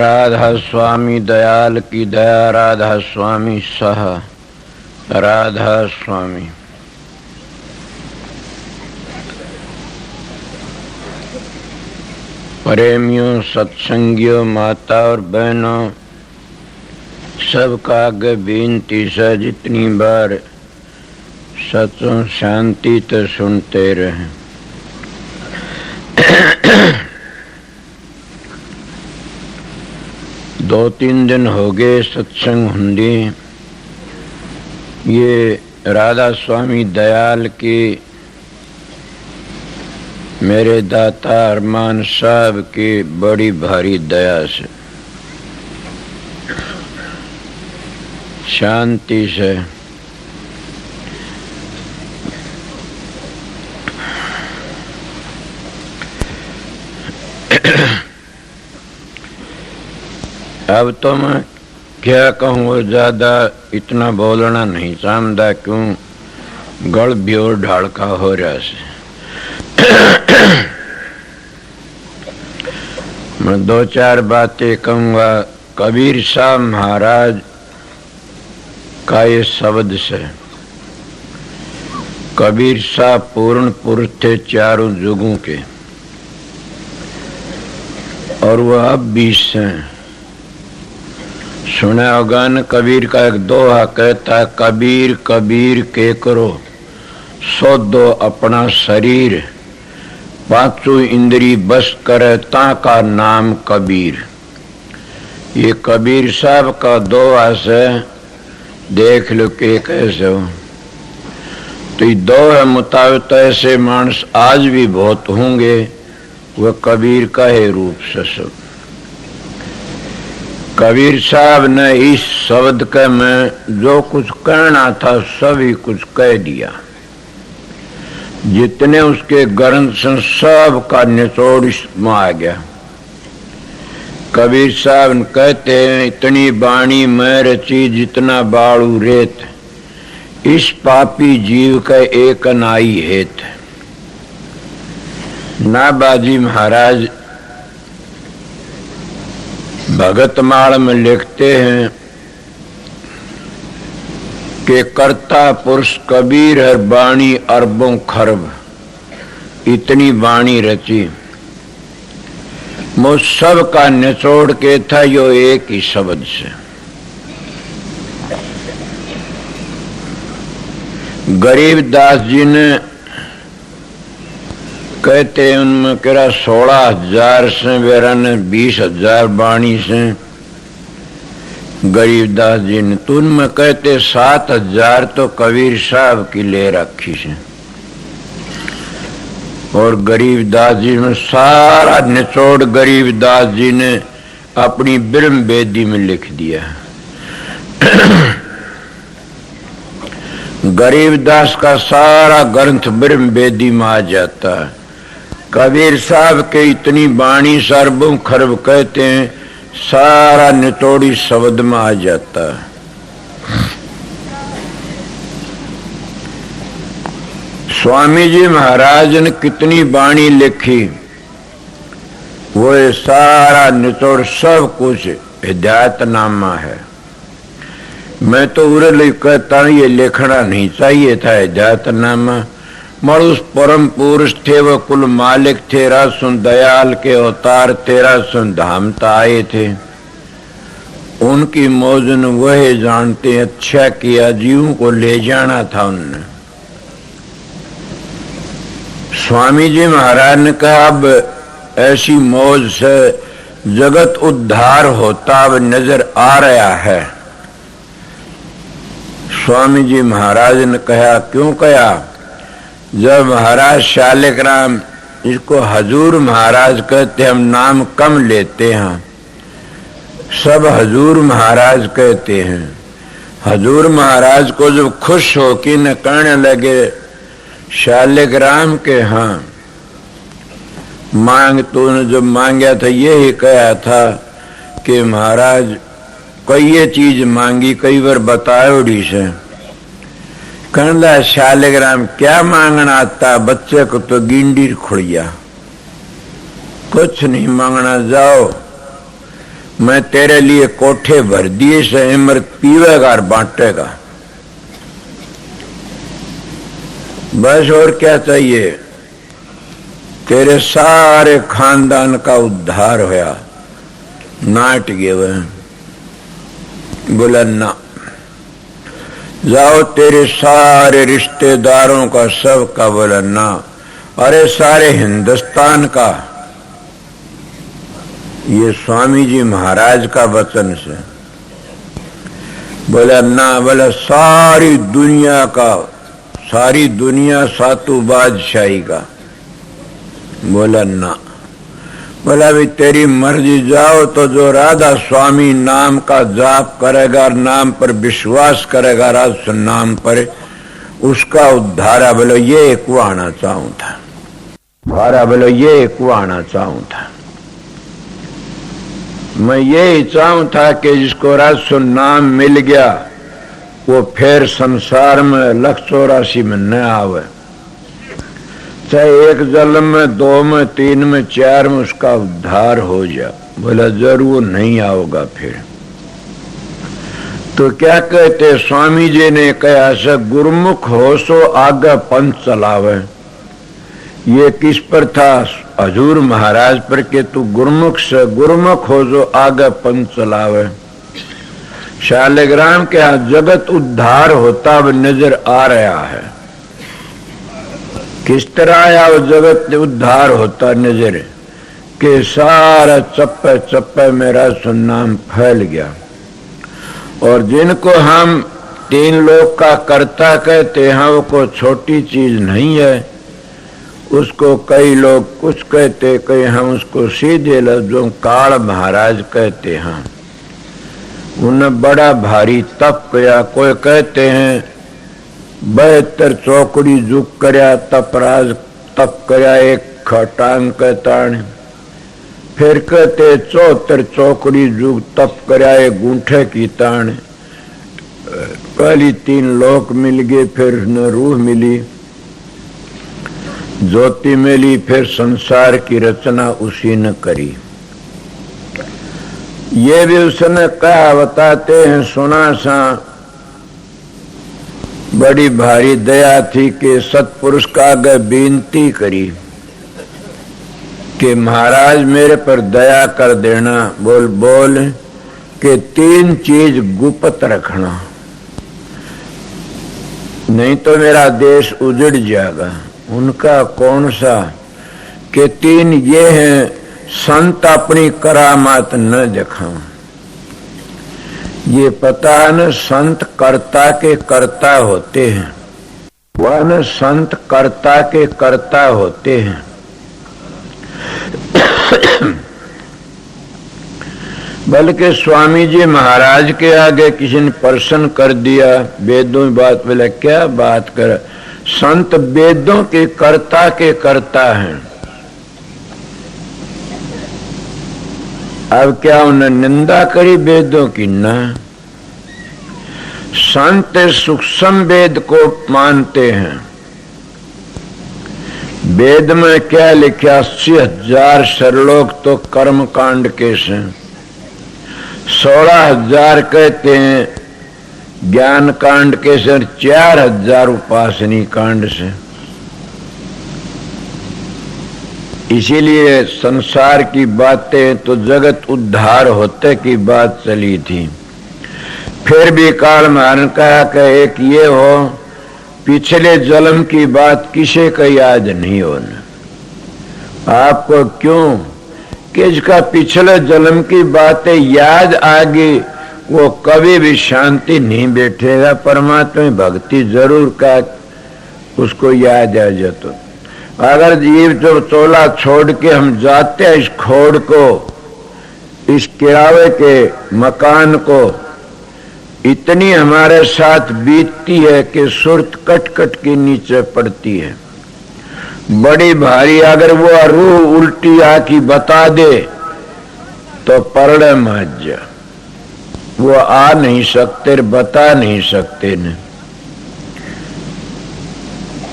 राधा स्वामी दयाल की दया, राधा स्वामी सह, राधा स्वामी। प्रेमियों, सत्संगियों, माता और बहनों, सबका आगे बेनती से जितनी बार सत्संग शांति तो सुनते रहे। दो तीन दिन हो गए सत्संग हुंदी। ये राधा स्वामी दयाल की मेरे दाता अरमान साहब की बड़ी भारी दया से शांति से अब तो मैं क्या कहूँ, ज्यादा इतना बोलना नहीं चाहता, क्यों गल ब्योर ढालका हो रहा से। मैं दो चार बातें कहूँगा कबीर साहब महाराज का ये शब्द से। कबीर साहब पूर्ण पुरुष थे चारों युगों के, और वह अब भी हैं। सुना होगा न कबीर का एक दोहा कहता है, कबीर कबीर के करो सो दो अपना शरीर, पांचों इंद्री बस करे ता का नाम कबीर। ये कबीर साहब का दोहा से देख लो के कैसे हो। तो ये दोहे मुताबिक तो ऐसे मानस आज भी बहुत होंगे, वह कबीर का है रूप से सब। कबीर साहब ने इस शब्द के में जो कुछ कहना था सभी कुछ कह दिया। जितने उसके ग्रंथ से सब का निचोड़ इसमें आ गया। कबीर साहब कहते हैं, इतनी बाणी मैं रची जितना बाड़ू रेत, इस पापी जीव का एक नाई हेत। नाबाजी महाराज भगतमाल में लिखते हैं कि कर्ता पुरुष कबीर है बाणी अरबों खरब, इतनी बाणी रची। मुझ सब का निचोड़ के था यो एक ही शब्द से। गरीबदास जी ने कहते हैं उनमें करा 16,000 से, वेरा ने 20,000 बाणी से। गरीबदास जी ने तो उनमें कहते 7,000 तो कबीर साहब की ले रखी से। और गरीबदास जी में सारा निचोड़ गरीबदास जी ने अपनी ब्रह्म वेदी में लिख दिया। गरीबदास का सारा ग्रंथ ब्रह्म वेदी में आ जाता है। कबीर साहब के इतनी बाणी सर्वों खरब कहते हैं, सारा निचोड़ी शब्द में आ जाता है। स्वामी जी महाराज ने कितनी बाणी लिखी, वो सारा निचोड़ सब कुछ हिदायतनामा है। मैं तो उरे कहता हूं ये लिखना नहीं चाहिए था हिदायतनामा। मगर उस परम पुरुष थे, वह कुल मालिक थे, रासुन दयाल के अवतार थे, रासुन धामता आए थे। उनकी मौजन वह जानते, अच्छा किया जीवों को ले जाना था उनने। स्वामी जी महाराज ने कहा अब ऐसी मौज से जगत उद्धार होता अब नजर आ रहा है। स्वामी जी महाराज ने कहा, क्यों कहा? जब महाराज शालिग्राम, इसको हजूर महाराज कहते, हम नाम कम लेते हैं, सब हजूर महाराज कहते हैं। हजूर महाराज को जब खुश हो कि न कहने लगे शालिग्राम के हाँ मांग, तो ने जब मांगा था यही कहा था कि महाराज कोई ये चीज मांगी, कई बार बतायो डी से। कहला शालिग्राम क्या मांगना आता, बच्चे को तो गिंडी खुड़िया। कुछ नहीं मांगना, जाओ मैं तेरे लिए कोठे भर दिए से अमृत पीवेगा और बांटेगा, बस और क्या चाहिए। तेरे सारे खानदान का उद्धार होया। नाट गए वह, बोला ना, जाओ तेरे सारे रिश्तेदारों का सब का, बोला ना, अरे सारे हिंदुस्तान का। ये स्वामी जी महाराज का वचन से बोला ना, बोला सारी दुनिया का, सारी दुनिया सातु बादशाही का, बोला ना। बोला भी तेरी मर्जी, जाओ तो जो राधा स्वामी नाम का जाप करेगा, नाम पर विश्वास करेगा, राधा नाम पर, उसका उद्धारा। बोलो ये एक आना चाहूं था, भारा बोलो ये एक आना चाहूं था। मैं ये चाहूं था कि जिसको राधा नाम मिल गया वो फिर संसार में 184 में न आवे, चाहे एक जन्म में, 2 में, 3 में, 4 में उसका उद्धार हो जाए। बोला जरूर नहीं आओगा फिर। तो क्या कहते स्वामी जी ने कहा से गुरुमुख हो सो आगे पंथ चलावे। ये किस पर था? हजूर महाराज पर के तू गुरुमुख से, गुरुमुख हो जो आगे पंथ चलावे। शालिग्राम के यहाँ जगत उद्धार होता हुआ नजर आ रहा है। किस तरह आया वो जगत उद्धार होता नजर के सारा चप्पे चप्पे मेरा सुनाम फैल गया। और जिनको हम 3 लोक का कर्ता कहते हैं वो को छोटी चीज नहीं है। उसको कई लोग कुछ कहते, कई हम उसको सीधे लफ्जों काल महाराज कहते हैं। उन्हें बड़ा भारी तप किया। कोई कहते हैं 72 चौकड़ी जुग करया तपराज तप करया एक खटांग के ताण। फिर कहते 74 चौकड़ी जुग तप करया एक गूंठे की ताण। पहली 3 लोक मिल गए, फिर न रूह मिली, ज्योति मिली, फिर संसार की रचना उसी ने करी। ये भी उसने कहा, बताते हैं सुना सा। बड़ी भारी दया थी कि सतपुरुष का आगे बेनती करी कि महाराज मेरे पर दया कर देना। बोल बोल कि 3 चीज गुप्त रखना, नहीं तो मेरा देश उजड़ जाएगा। उनका कौन सा? कि 3 ये हैं, संत अपनी करामात न दिखाओ। ये पता न संत कर्ता के कर्ता होते हैं, वह न संत कर्ता के कर्ता होते हैं। बल्कि स्वामी जी महाराज के आगे किसी ने प्रश्न कर दिया, वेदों की बात, बोले क्या बात कर, संत वेदों के कर्ता हैं। अब क्या उन्हें निंदा करी वेदों की? ना, संत सूक्ष्म वेद को मानते हैं। वेद में क्या लिखा? 80,000 श्लोक तो कर्म कांड के से, 16,000 कहते हैं ज्ञान कांड के से, 4,000 उपासनी कांड से। इसीलिए संसार की बातें तो जगत उद्धार होते की बात चली थी। फिर भी काल महाराज कहा कि एक ये हो, पिछले जन्म की बात किसे का याद नहीं होना। आपको क्यों? कि इसका पिछले जन्म की बातें याद आ गई, वो कभी भी शांति नहीं बैठेगा। परमात्मा भक्ति जरूर का उसको याद आ जाता। अगर जीव जो चोला छोड़ के हम जाते हैं इस खोड़ को, इस किराए के मकान को, इतनी हमारे साथ बीतती है कि सुरत कट कट के नीचे पड़ती है। बड़ी भारी अगर वो रूह उल्टी आकी बता दे तो परड़े मज जा, वो आ नहीं सकते, बता नहीं सकते न।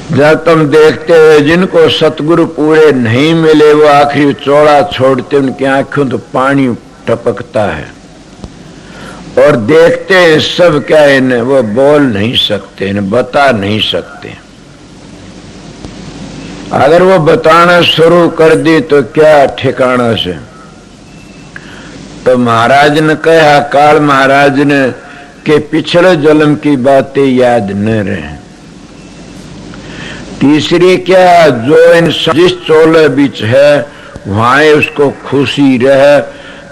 जब तुम देखते हो जिनको सतगुरु पूरे नहीं मिले वो आखिरी चौड़ा छोड़ते, उनकी आंखों तो पानी टपकता है। और देखते हैं सब क्या इन्हें वो बोल नहीं सकते, इन्हें बता नहीं सकते। अगर वो बताना शुरू कर दी तो क्या ठिकाना से। तो महाराज ने कहा, काल महाराज ने, कि पिछले जन्म की बातें याद न रहे। तीसरी क्या, जो इन जिस चोले बीच है वहां उसको खुशी रहे,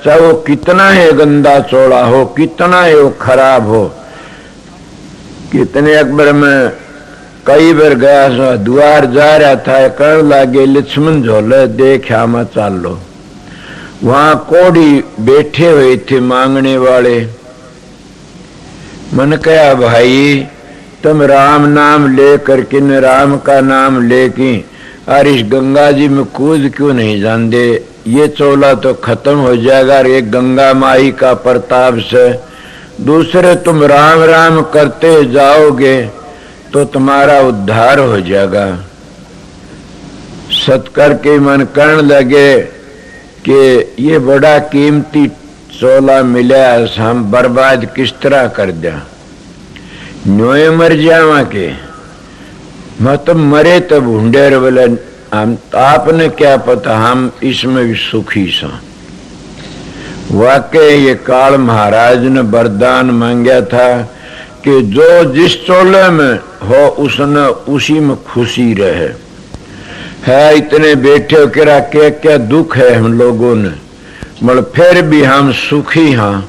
चाहे वो कितना है गंदा चोला हो, कितना है वो खराब हो। कितने अकबर में कई बार गया, द्वार जा रहा था, कहने लगे लक्ष्मण झोले देख आमा चाल लो। वहां कोड़ी बैठे हुए थे मांगने वाले। मन कहा, भाई तुम राम नाम ले करके न राम का नाम लेके और इस गंगा जी में कूद क्यों नहीं जानते? ये चोला तो खत्म हो जाएगा और एक गंगा माई का प्रताप से। दूसरे तुम राम राम करते जाओगे तो तुम्हारा उद्धार हो जाएगा। सतकर के मन कहने लगे कि ये बड़ा कीमती चोला मिला, हम बर्बाद किस तरह कर दिया, न्योए मर जावा के। मतलब मरे तो भूंडेर बोले, हम आपने क्या पता, हम इसमें भी सुखी सा। वाकई ये काल महाराज ने वरदान मांगा था कि जो जिस चोले में हो उसने उसी में खुशी रहे। है इतने बैठे हो क्या क्या दुख है हम लोगों ने, मगर फिर भी हम सुखी हाँ।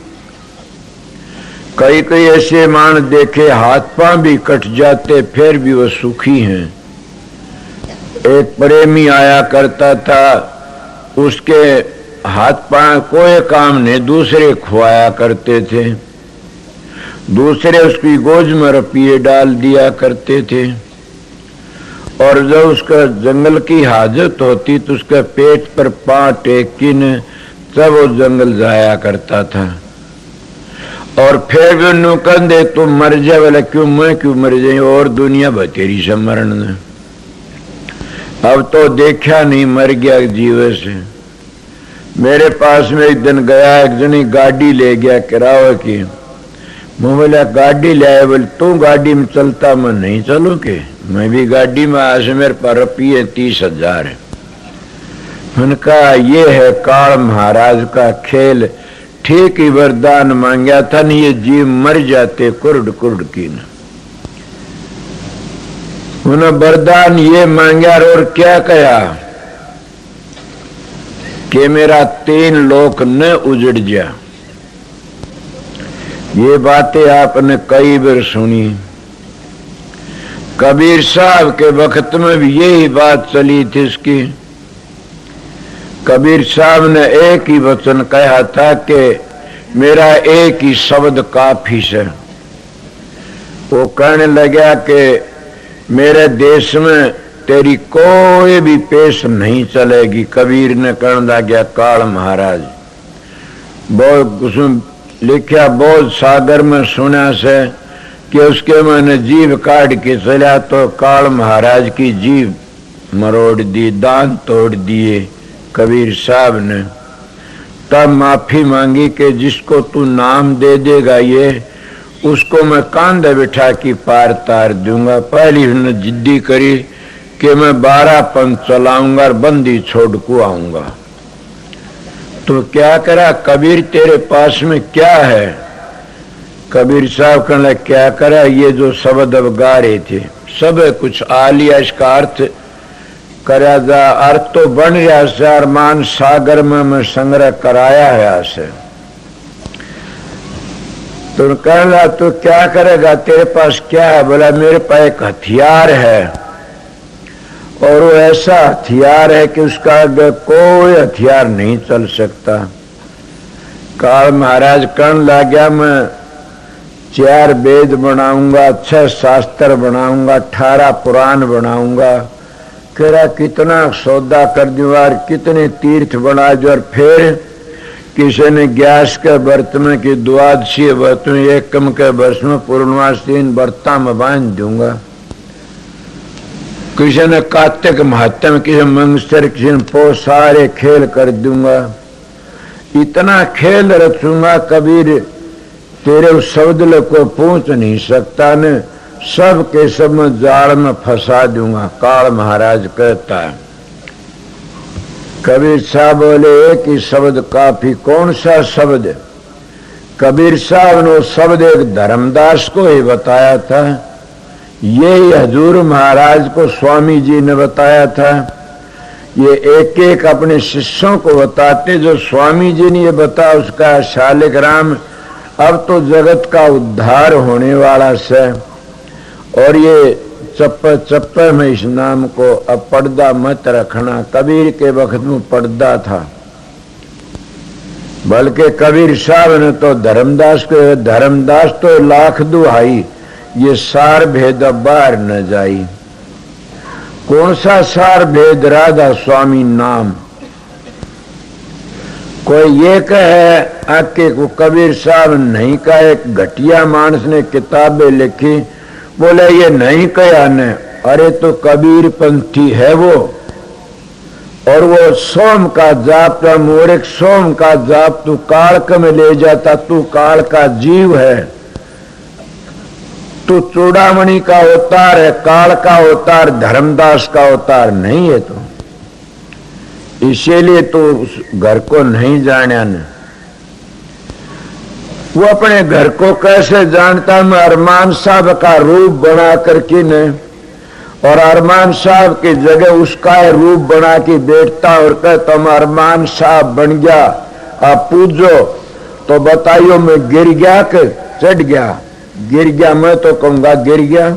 कई कई ऐसे मान देखे हाथ पांव भी कट जाते फिर भी वो सुखी हैं। एक प्रेमी आया करता था, उसके हाथ पांव कोई काम नहीं, दूसरे खुआया करते थे, दूसरे उसकी गोद में रुपये डाल दिया करते थे। और जब उसका जंगल की हाजत होती तो उसका पेट पर पांव टेक के तब वो जंगल जाया करता था। और फिर भी उन्होंने कह दे तुम मर जाए, बोला क्यों मैं क्यों मर जाए, और दुनिया बतेरी से मरण ने। अब तो देखा नहीं, मर गया जीवे से। मेरे पास में एक दिन गया, एक जनी गाड़ी ले गया किराए की। मैं बोला गाड़ी ले आए, बोले तू गाड़ी में चलता, मैं नहीं चलू के, मैं भी गाड़ी में आज मेरे पर रुपये 30,000 है। मैंने कहा ये है काल महाराज का खेल, ठीक ही वरदान मांगा था नहीं, ये जीव मर जाते कुर्ड कुर्ड की न। उन्होंने वरदान ये मांगा और क्या कहा कि मेरा 3 लोक न उजड़ जा। ये बातें आपने कई बार सुनी। कबीर साहब के वक्त में भी यही बात चली थी इसकी। कबीर साहब ने एक ही वचन कहा था कि मेरा एक ही शब्द काफी है। वो कहने लगा कि मेरे देश में तेरी कोई भी पेश नहीं चलेगी। कबीर ने कहने लगा काल महाराज, बहुत उसमें लिखा, बहुत सागर में सुना से कि उसके मैंने जीव काट के चला तो काल महाराज की जीव मरोड़ दी, दांत तोड़ दिए कबीर साहब ने। तब माफी मांगी कि जिसको तू नाम दे देगा ये, उसको मैं कांधे बिठा के पार तार दूंगा। पहली उसने जिद्दी करी कि मैं 12 पंथ चलाऊंगा और बंदी छोड़ को आऊंगा। तो क्या करा कबीर, तेरे पास में क्या है? कबीर साहब कहने क्या करा, ये जो शब्द अब गा रहे थे सब कुछ आ लिया, इसका अर्थ करा जा, अर्थ तो बन रहा से, अरमान सागर में मैं संग्रह कराया है ऐसे। तो कहना तो क्या करेगा, तेरे पास क्या है? बोला मेरे पास एक हथियार है, और वो ऐसा हथियार है कि उसका आगे कोई हथियार नहीं चल सकता। काल महाराज कहने लगा मैं 4 वेद बनाऊंगा, 6 शास्त्र बनाऊंगा, 18 पुराण बनाऊंगा। कह रहा कितना सौदा कर दूं और कितने तीर्थ बना दो। और फिर किसी ने गैस के व्रत में कि द्वादशी व्रत में, एकम के वर्ष में पूर्णमासी इन व्रता में बांध दूंगा। किसी ने कार्तिक महत्तम, किसी मंगसर, किसी ने पो, सारे खेल कर दूंगा। इतना खेल रचूंगा कबीर तेरे उस शब्द को पहुंच नहीं सकता ने, सब के सब में जाल में फंसा दूंगा। काल महाराज कहता है। कबीर साहब बोले एक ही शब्द काफी। कौन सा शब्द? कबीर साहब ने शब्द एक धर्मदास को ही बताया था, यही हजूर महाराज को स्वामी जी ने बताया था। ये एक एक अपने शिष्यों को बताते, जो स्वामी जी ने ये बताया उसका शालिग्राम अब तो जगत का उद्धार होने वाला से। और ये चप्पे चप्पे में इस नाम को अब पर्दा मत रखना। कबीर के वक्त में पर्दा था, बल्कि कबीर साहब ने तो धर्मदास को, धर्मदास तो लाख दुहाई ये सार भेद बाहर न जाई। कौन सा सार भेद? राधा स्वामी नाम। कोई ये कहे आके को कबीर साहब नहीं कहा, एक घटिया मानस ने किताबें लिखी, बोले ये नहीं कहा ने। अरे तो कबीर पंथी है वो, और वो सोम का जाप था, मोरिक सोम का जाप तू कालक में ले जाता, तू काल का जीव है, तू चूड़ामणि का अवतार है, काल का अवतार, धर्मदास का अवतार नहीं है। तो इसीलिए तो उस घर को नहीं जाना न। वो अपने घर को कैसे जानता? मैं अरमान साहब का रूप बना करके न, और अरमान साहब की जगह उसका रूप बना के बैठता और कहता मैं अरमान साहब बन गया, आप पूजो। तो बताइयो मैं गिर गया कि चढ़ गया? गिर गया, मैं तो कहूंगा गिर गया।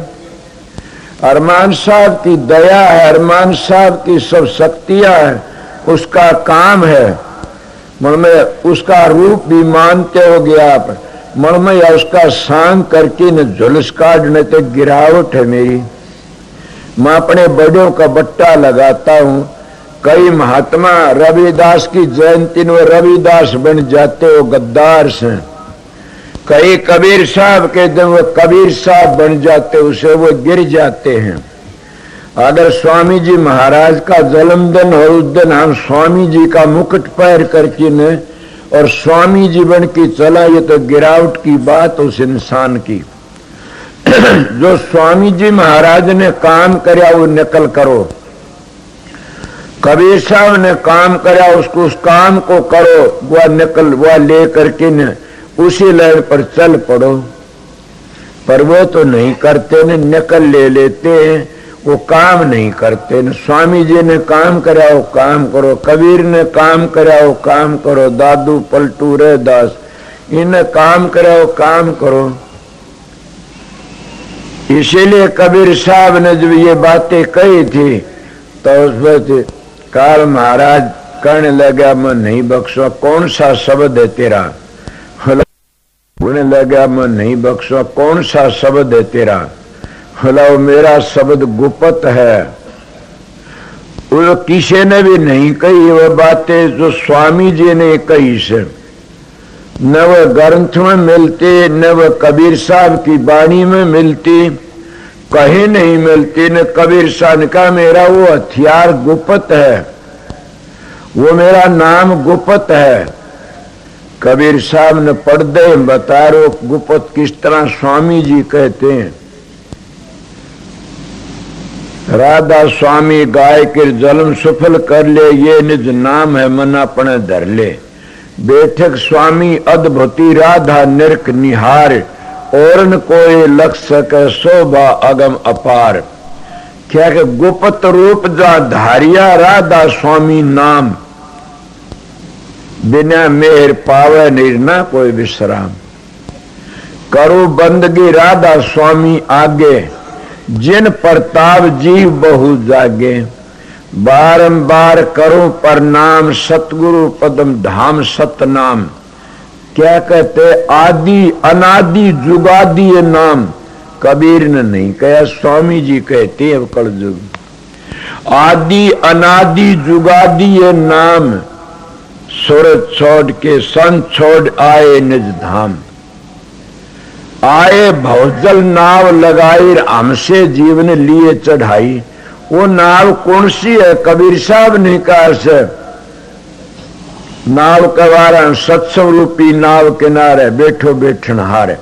अरमान साहब की दया है, अरमान साहब की सब शक्तियां हैं, उसका काम है। मन में उसका रूप भी मानते हो गया आप, मन में या उसका सांग करके न झुलस काटने तक गिरावट है मेरी। मैं अपने बड़ों का बट्टा लगाता हूँ। कई महात्मा रविदास की जयंती में रविदास बन जाते हो, गद्दार से। कई कबीर साहब के दिन वो कबीर साहब बन जाते, उसे वो गिर जाते हैं। अगर स्वामी जी महाराज का जन्मदिन हो, उस दिन हम स्वामी जी का मुकुट पैर करके न और स्वामी जी बन के चला, ये तो गिरावट की बात उस इंसान की। जो स्वामी जी महाराज ने काम करया वो नकल करो, कबीर साहब ने काम करया उसको, उस काम को करो, वह नकल वह ले करके न उसी लाइन पर चल पड़ो। पर वो तो नहीं करते न, नकल ले लेते हैं, वो काम नहीं करते न। स्वामी जी ने काम करा वो काम करो, कबीर ने काम करा वो काम करो, दादू पलटू रैदास इन्हें काम करा वो काम करो। इसीलिए कबीर साहब ने जब ये बातें कही थी तो उस वक्त काल महाराज कहने लगा मैं नहीं बख्शा। कौन सा शब्द है तेरा? बोलने लगा मैं नहीं बख्शा। कौन सा शब्द है तेरा? बोला वो मेरा शब्द गुप्त है। वो किसी ने भी नहीं कही वो बातें जो स्वामी जी ने कही से, न वह ग्रंथ में मिलती, न वह कबीर साहब की वाणी में मिलती, कहीं नहीं मिलती। न कबीर साहब का मेरा वो हथियार गुप्त है, वो मेरा नाम गुप्त है। कबीर साहब ने पर्दे बता रो गुप्त किस तरह स्वामी जी कहते हैं। राधा स्वामी गाय के जन्म सफल कर ले, ये निज नाम है मन अपने धर ले। बैठक स्वामी अद्भुति राधा निरख निहार, और न कोई लख सके शोभा अगम अपार। क्या के गुप्त रूप जा धारिया राधा स्वामी नाम, बिना मेहर पावे निर्ना कोई विश्राम। करो बंदगी राधा स्वामी आगे, जिन प्रताप जीव बहु जागे। बारंबार करो प्रणाम सतगुरु पदम धाम सतनाम। क्या कहते? आदि अनादि जुगादि ये नाम कबीर ने नहीं कहा, स्वामी जी कहते हैं कलयुग। आदि अनादि जुगादि ये नाम, सूरज छोड़ के सन छोड़ आए निज धाम। आए भवजल नाव लगाई, हमसे जीवन लिए चढ़ाई। वो नाव कौन सी है? कबीर साहब ने कहा से नाव कवारा सत्संग रूपी नाव किनारे बैठो बैठन हारे।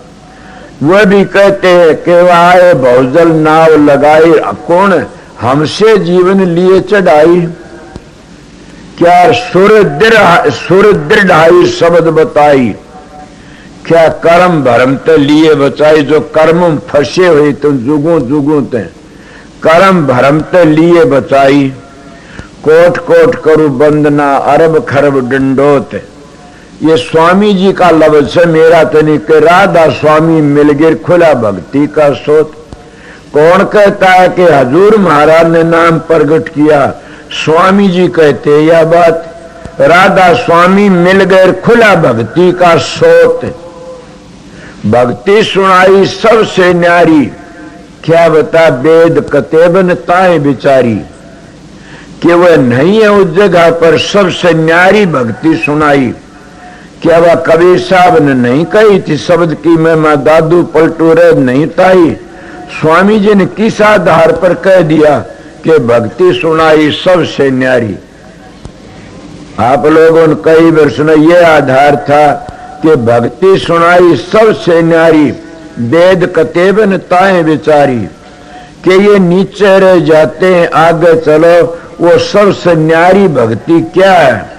वह भी कहते हैं कि आए बहुजल नाव लगाई, कौन हमसे जीवन लिए चढ़ाई। क्या सुर दृढ़ाई शब्द बताई, क्या कर्म भरम ते लिए बचाई। जो कर्म फंसे हुए तुम जुगों जुगों ते कर्म भरम ते लिए बचाई। कोट कोट करू बंदना अरब खरब डंडोत। ये स्वामी जी का लफ्ज है, मेरा तो नहीं कि राधा स्वामी मिल गिर खुला भक्ति का सोत। कौन कहता है कि हजूर महाराज ने नाम प्रकट किया? स्वामी जी कहते यह बात, राधा स्वामी मिल गए खुला भक्ति का सोत। भक्ति सुनाई सबसे न्यारी, क्या बता वेद कतेबन ताए बिचारी। कि वह नहीं है उस जगह पर सबसे न्यारी भक्ति सुनाई। क्या वह कबीर साहब ने नहीं कही थी शब्द की महिमा दादू पलटू रे नहीं ताई? स्वामी जी ने किस आधार पर कह दिया कि भक्ति सुनाई सबसे न्यारी? आप लोगों ने कई बार सुना, यह आधार था कि भक्ति सुनाई सबसे न्यारी, वेद कतेबन ताए बिचारी। कि ये नीचे रह जाते हैं, आगे चलो। वो सबसे न्यारी भक्ति क्या है?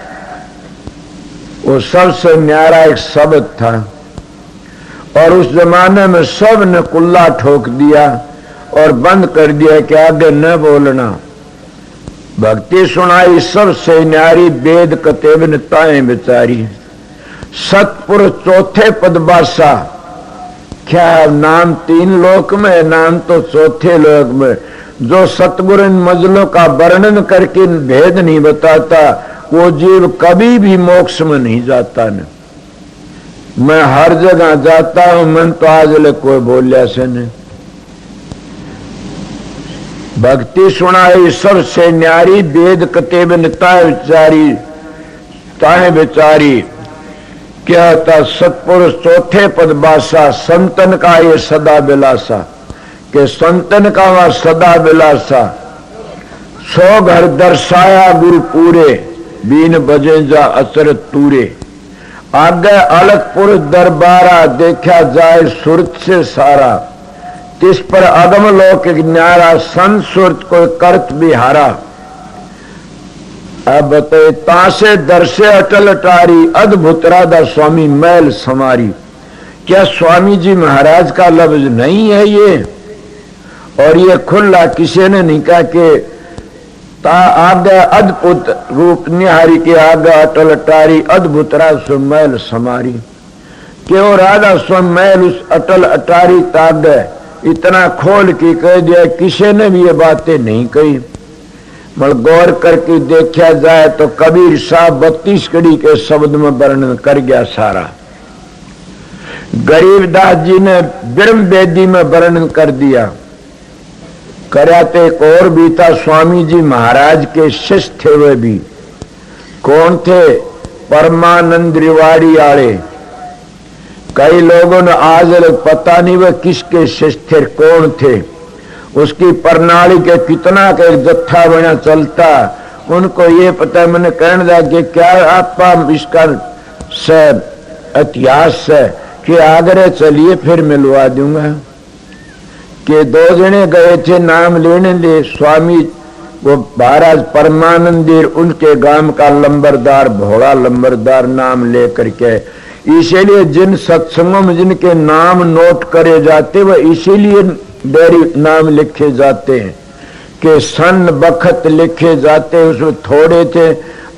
वो सबसे न्यारा एक शब्द था, और उस जमाने में सब ने कुल्ला ठोक दिया और बंद कर दिया कि आगे न बोलना। भक्ति सुनाई सबसे न्यारी, वेद कतेबन ताए बिचारी। सतपुर चौथे पदबासा, क्या नाम तीन लोक में, नाम तो चौथे लोक में। जो सतगुरु इन मजलों का वर्णन करके भेद नहीं बताता, वो जीव कभी भी मोक्ष में नहीं जाता न। मैं हर जगह जाता हूं, मन तो आज ले कोई बोलिया से नहीं। भक्ति सुनाई सबसे न्यारी, वेद कतेबन ताए बिचारी, ताए बिचारी। क्या था? सतपुरुष चौथे पदबासा, संतन का ये सदा बिलासा। के संतन का वह सदा बिलासा। 100 घर दर्शाया गुरु पूरे, बीन बजे जा अचरत तूरे। आगे अलग पुरुष दरबारा, देखा जाए सुरत से सारा। तिस पर अगम लोक न्यारा, संत सुरत को करत बिहारा। अब बताए तासे दर्शे अटल अटारी, अद्भुत राधा स्वामी मैल समारी। क्या स्वामी जी महाराज का लफ्ज नहीं है ये? और ये खुला किसी ने नहीं कहा कि ता आगे अद्भुत रूप निहारी के आगे अटल अटारी, अद्भुत राधा स्वामी मैल समारी। क्यों राधा स्वामी मैल उस अटल अटारी तागे इतना खोल के कह दिया, किसी ने भी ये बातें नहीं कही। मगर गौर करके देखा जाए तो कबीर साहब 32 कड़ी के शब्द में वर्णन कर गया सारा। गरीबदास जी ने ब्रह्म वेदी में वर्णन कर दिया। कराते एक और भी था, स्वामी जी महाराज के शिष्य थे। वे भी कौन थे? परमानंद रिवाड़ी आले। कई लोगों ने आज पता नहीं वह किसके शिष्य थे, कौन थे। उसकी प्रणाली के कितना का एक जत्था बना चलता, उनको ये पता। मैंने कहने लगा कि क्या आप इसका इतिहास है कि आगरे चलिए फिर मिलवा दूंगा। कि 2 जने गए थे नाम लेने ले, स्वामी वो महाराज परमानंदीर उनके गांव का लंबरदार, भोला लंबरदार नाम लेकर के। इसीलिए जिन सत्संगों में जिनके नाम नोट करे जाते वह इसीलिए डेरी नाम लिखे जाते हैं कि सन बखत लिखे जाते, उसमें थोड़े थे,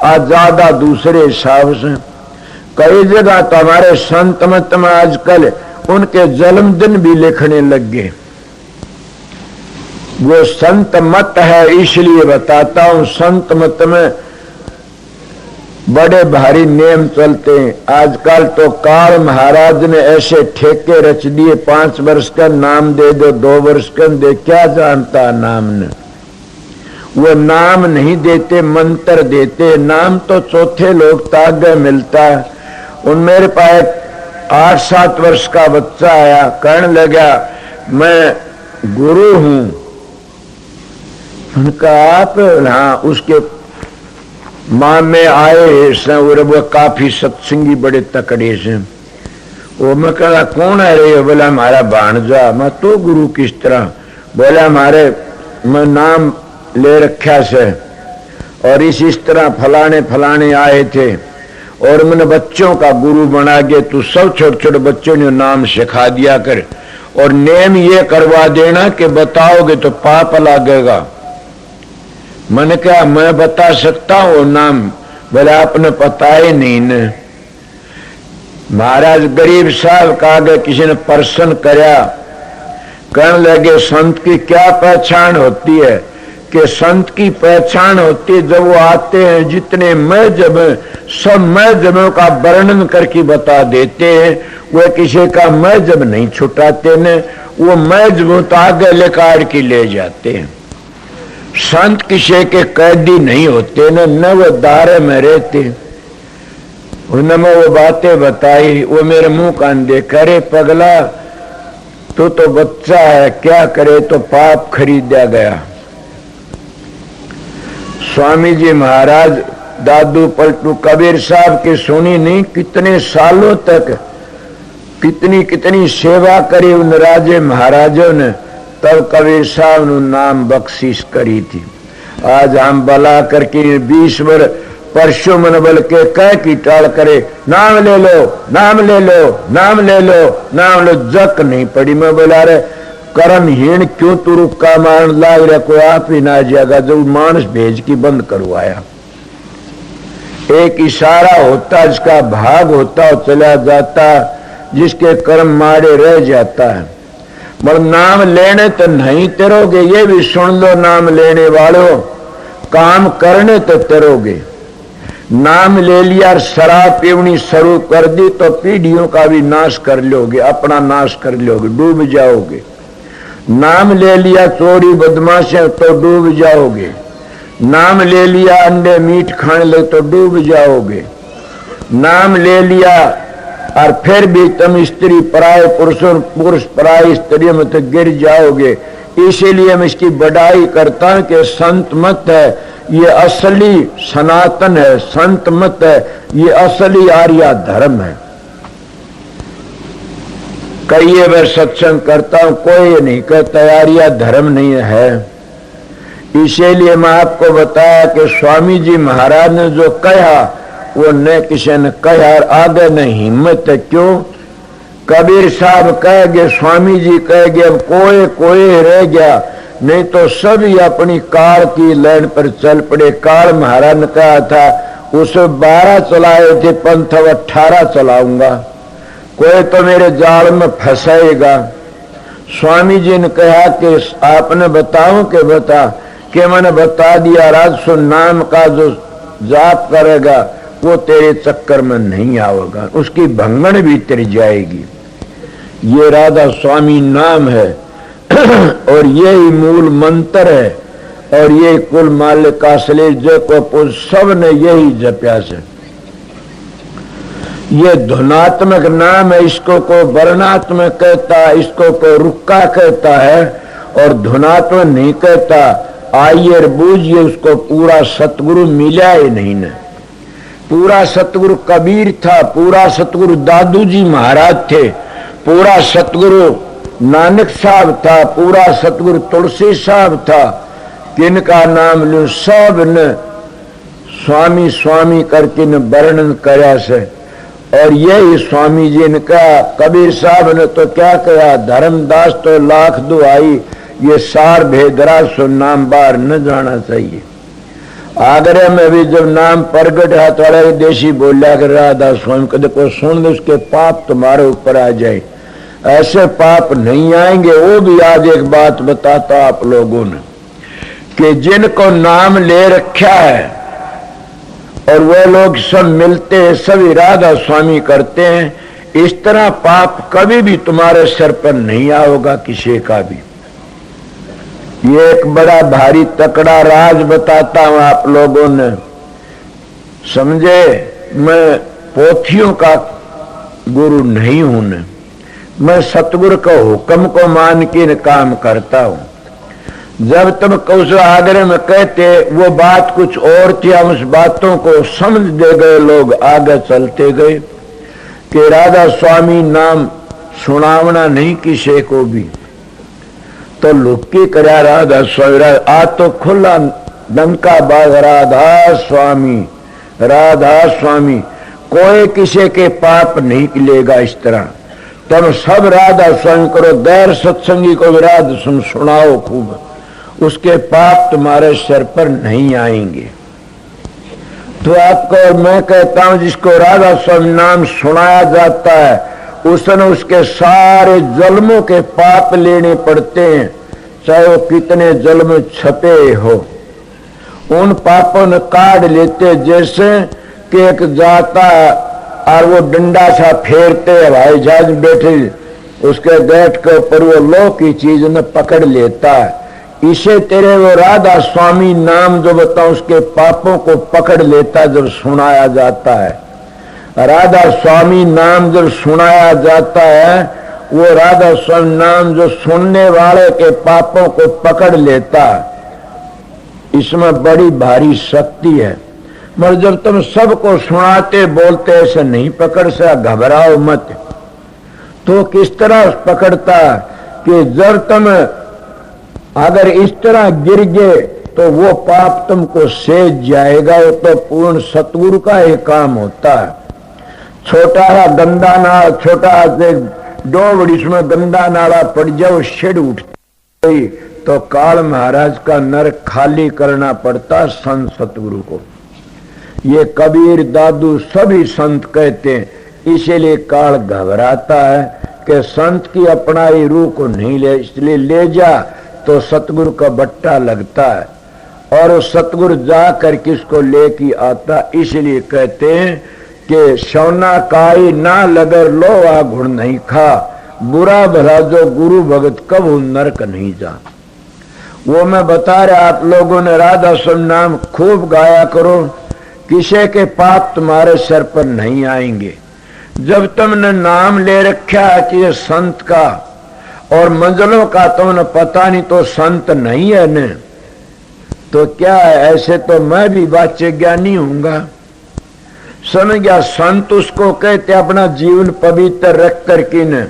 आज ज्यादा दूसरे हिसाब से। कई जगह तो हमारे संत मत में आजकल उनके जन्मदिन भी लिखने लग गए। वो संत मत है इसलिए बताता हूं। संत मत में बड़े भारी नियम चलते हैं। आजकल तो काल महाराज ने ऐसे ठेके रच दिए, 5 वर्ष का नाम दे दो, 2 वर्ष का दे, क्या जानता नाम ने। वो नाम नहीं देते, मंत्र देते। नाम तो चौथे लोग तागे मिलता है। उन मेरे पास 8-7 वर्ष का बच्चा आया, कहने लगा मैं गुरु हूं। उनका आप हाँ उसके माँ में आए से और वो काफी सत्संगी बड़े तकड़े से। वो मैं कहा कौन है रे? बोला हमारा भाणजा। मैं तो गुरु किस तरह? बोला हमारे मैं नाम ले रखा से और इस तरह फलाने फलाने आए थे और मैंने बच्चों का गुरु बना के तू सब छोटे छोटे बच्चों ने नाम सिखा दिया कर और नेम ये करवा देना कि बताओगे तो पाप लगेगा। मैंने कहा मैं बता सकता हूँ नाम? बोले आपने पता ही नहीं न। महाराज गरीब साहब का आगे किसी ने प्रश्न करया, कहने लगे संत की क्या पहचान होती है? कि संत की पहचान होती है जब वो आते हैं जितने मजहब सब मजहबों का वर्णन करके बता देते हैं। वो किसी का मजहब नहीं छुटाते न, वो मजहब तो आगे लेकर के ले जाते हैं। संत किसी के कैदी नहीं होते न वो दायरे में रहते। उन्होंने वो बातें बताई, वो मेरे मुंह कान दे करे पगला तू तो बच्चा है, क्या करे? तो पाप खरीदा गया। स्वामी जी महाराज दादू पलटू कबीर साहब की सुनी नहीं, कितने सालों तक कितनी कितनी सेवा करी उन राजे महाराजों ने, तब कबीर साहब ने नाम बख्शिश करी थी। आज हम बला करके 20 वर्ष परसों मन बल के कह की टाल करे नाम ले लो नाम ले लो नाम ले लो नाम लो, जक नहीं पड़ी। मैं बोला रे कर्महीन क्यों तू रुक्का मारन लाग रहा? कोई आप ही ना जाएगा जो मानस भेज की बंद करवाया। एक इशारा होता जिसका भाग होता और चला जाता, जिसके कर्म मारे रह जाता है। मगर नाम लेने तो नहीं तेरोगे, ये भी सुन लो नाम लेने वालों, काम करने तो तेरोगे। नाम ले लिया, शराब पीवनी शुरू कर दी तो पीढ़ियों का भी नाश कर लोगे, अपना नाश कर लोगे, डूब जाओगे। नाम ले लिया चोरी बदमाशी तो डूब जाओगे। नाम ले लिया अंडे मीट खाने लगे तो डूब जाओगे। नाम ले लिया और फिर भी तुम स्त्री पराये पुरुषों पुरुष पराये स्त्रियों में तो गिर जाओगे। इसीलिए मैं इसकी बढ़ाई करता हूं कि संत मत है ये असली सनातन है, संत मत है ये असली आर्य धर्म है। कई बार सत्संग करता हूं, कोई नहीं कहता आर्य धर्म नहीं है। इसीलिए मैं आपको बताया कि स्वामी जी महाराज ने जो कहा वो न किसी ने कहा, आगे न हिम्मत है। क्यों? कबीर साहब कह गए, स्वामी जी कह गए, अब कोई रह गया, नहीं तो सभी अपनी काल की लाइन पर चल पड़े। काल महाराज ने कहा था उसे 12 चलाए थे पंथ, 18 चलाऊंगा, कोई तो मेरे जाल में फंसाएगा। स्वामी जी ने कहा कि आपने बताऊं कि बता, कि मैंने बता दिया राजसो नाम का जो जाप करेगा वो तेरे चक्कर में नहीं आवेगा, उसकी भंगण भी तेरी जाएगी। ये राधा स्वामी नाम है और ये ही मूल मंत्र है और ये कुल मालिक का असली जो को सब ने यही जप्या से। ये धुनात्मक नाम है, इसको को वर्णात्मक कहता है, इसको को रुक्का कहता है और धुनात्मक नहीं कहता। आइए और बूझिए, उसको पूरा सतगुरु मिला ही नहीं न। पूरा सतगुरु कबीर था, पूरा सतगुरु दादू जी महाराज थे, पूरा सतगुरु नानक साहब था, पूरा सतगुरु तुलसी साहब था। किनका नाम लूं, सब ने स्वामी स्वामी करके न वर्णन करया से। और यही स्वामी जी ने कहा, कबीर साहब ने तो क्या कहा, धर्मदास तो लाख दुआई, ये सार भेदरा सो नाम बाहर न जाना चाहिए। आगरे में भी जब नाम प्रगट हाथ वाला देशी बोलिया कर राधा स्वामी कदे को सुन दे उसके पाप तुम्हारे ऊपर आ जाए। ऐसे पाप नहीं आएंगे। वो भी आज एक बात बताता आप लोगों ने कि जिनको नाम ले रखा है और वो लोग सब मिलते हैं, सभी राधा स्वामी करते हैं, इस तरह पाप कभी भी तुम्हारे सर पर नहीं आओगा किसी का भी। ये एक बड़ा भारी तकड़ा राज बताता हूं आप लोगों ने समझे। मैं पोथियों का गुरु नहीं हूं न, मैं सतगुरु का हुक्म को मान के काम करता हूं। जब तुम उस आगरे में कहते वो बात कुछ और थी, हम उस बातों को समझ दे गए, लोग आगे चलते गए कि राधा स्वामी नाम सुनावना नहीं किसी को भी, तो लुक्की करा राधा स्वामी। आ तो खुला डंका बाज राधा स्वामी, राधा स्वामी, कोई किसी के पाप नहीं लेगा। इस तरह तुम सब राधा स्वामी करो, गैर सत्संगी को विराध सुनाओ खूब, उसके पाप तुम्हारे सिर पर नहीं आएंगे। तो आपको और मैं कहता हूं जिसको राधा स्वामी नाम सुनाया जाता है उसने उसके सारे जन्मों के पाप लेने पड़ते हैं, चाहे वो कितने जन्म छपे हो, उन पापों ने काट लेते। जैसे कि एक जाता और वो डंडा सा फेरते हवाई जहाज में बैठे, उसके गेट के ऊपर वो लो की चीज ने पकड़ लेता है। इसे तेरे वो राधा स्वामी नाम जो बताऊं उसके पापों को पकड़ लेता जब सुनाया जाता है। राधा स्वामी नाम जब सुनाया जाता है, वो राधा स्वामी नाम जो सुनने वाले के पापों को पकड़ लेता है, इसमें बड़ी भारी शक्ति है। मगर जब तुम सबको सुनाते बोलते ऐसे नहीं पकड़ सा, घबराओ मत। तो किस तरह पकड़ता कि जब तुम अगर इस तरह गिर गए तो वो पाप तुमको सेज जाएगा। वो तो पूर्ण सतगुरु का ही काम होता है। छोटा सा गंदा नाला, छोटा डोबड़ी इसमें गंदा नाला पड़ जाओ, शिड़ उठती तो काल महाराज का नरक खाली करना पड़ता संत सतगुरु को। ये कबीर दादू सभी संत कहते हैं, इसीलिए काल घबराता है कि संत की अपनाई रूह को नहीं ले, इसलिए ले जा तो सतगुरु का बट्टा लगता है और वो सतगुरु जा कर किसको लेके आता। इसलिए कहते हैं कि शौना काई ना लगर लो आ गुण नहीं खा, बुरा भला जो गुरु भगत कबू नरक नहीं जा। वो मैं बता रहा, आप लोगों ने राधा स्वामी नाम खूब गाया करो, किसी के पाप तुम्हारे सर पर नहीं आएंगे। जब तुमने नाम ले रखा है कि संत का और मंजिलों का तुमने पता नहीं तो संत नहीं है न, तो क्या है, ऐसे तो मैं भी वाच्य ज्ञानी हूंगा। समझ गया, संत उसको कहते अपना जीवन पवित्र रख कर के न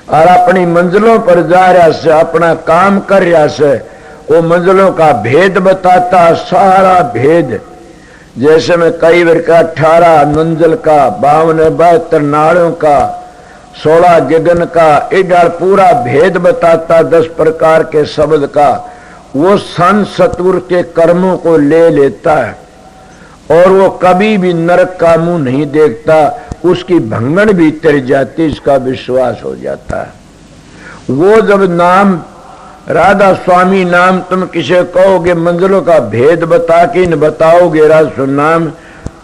और अपनी मंजिलों पर जा रहा से, अपना काम कर रहा से, वो मंजिलों का भेद बताता, सारा भेद। जैसे मैं कई बार का 18 मंजिल का, 52 72 नाड़ों का, 16 गगन का, इधर पूरा भेद बताता 10 प्रकार के शब्द का। वो संत सतगुरु के कर्मों को ले लेता है और वो कभी भी नरक का मुंह नहीं देखता, उसकी भंगण भी तर जाती, इसका विश्वास हो जाता है। वो जब नाम राधा स्वामी नाम तुम किसे कहोगे, मंजिलों का भेद बता के न बताओगे राधा नाम,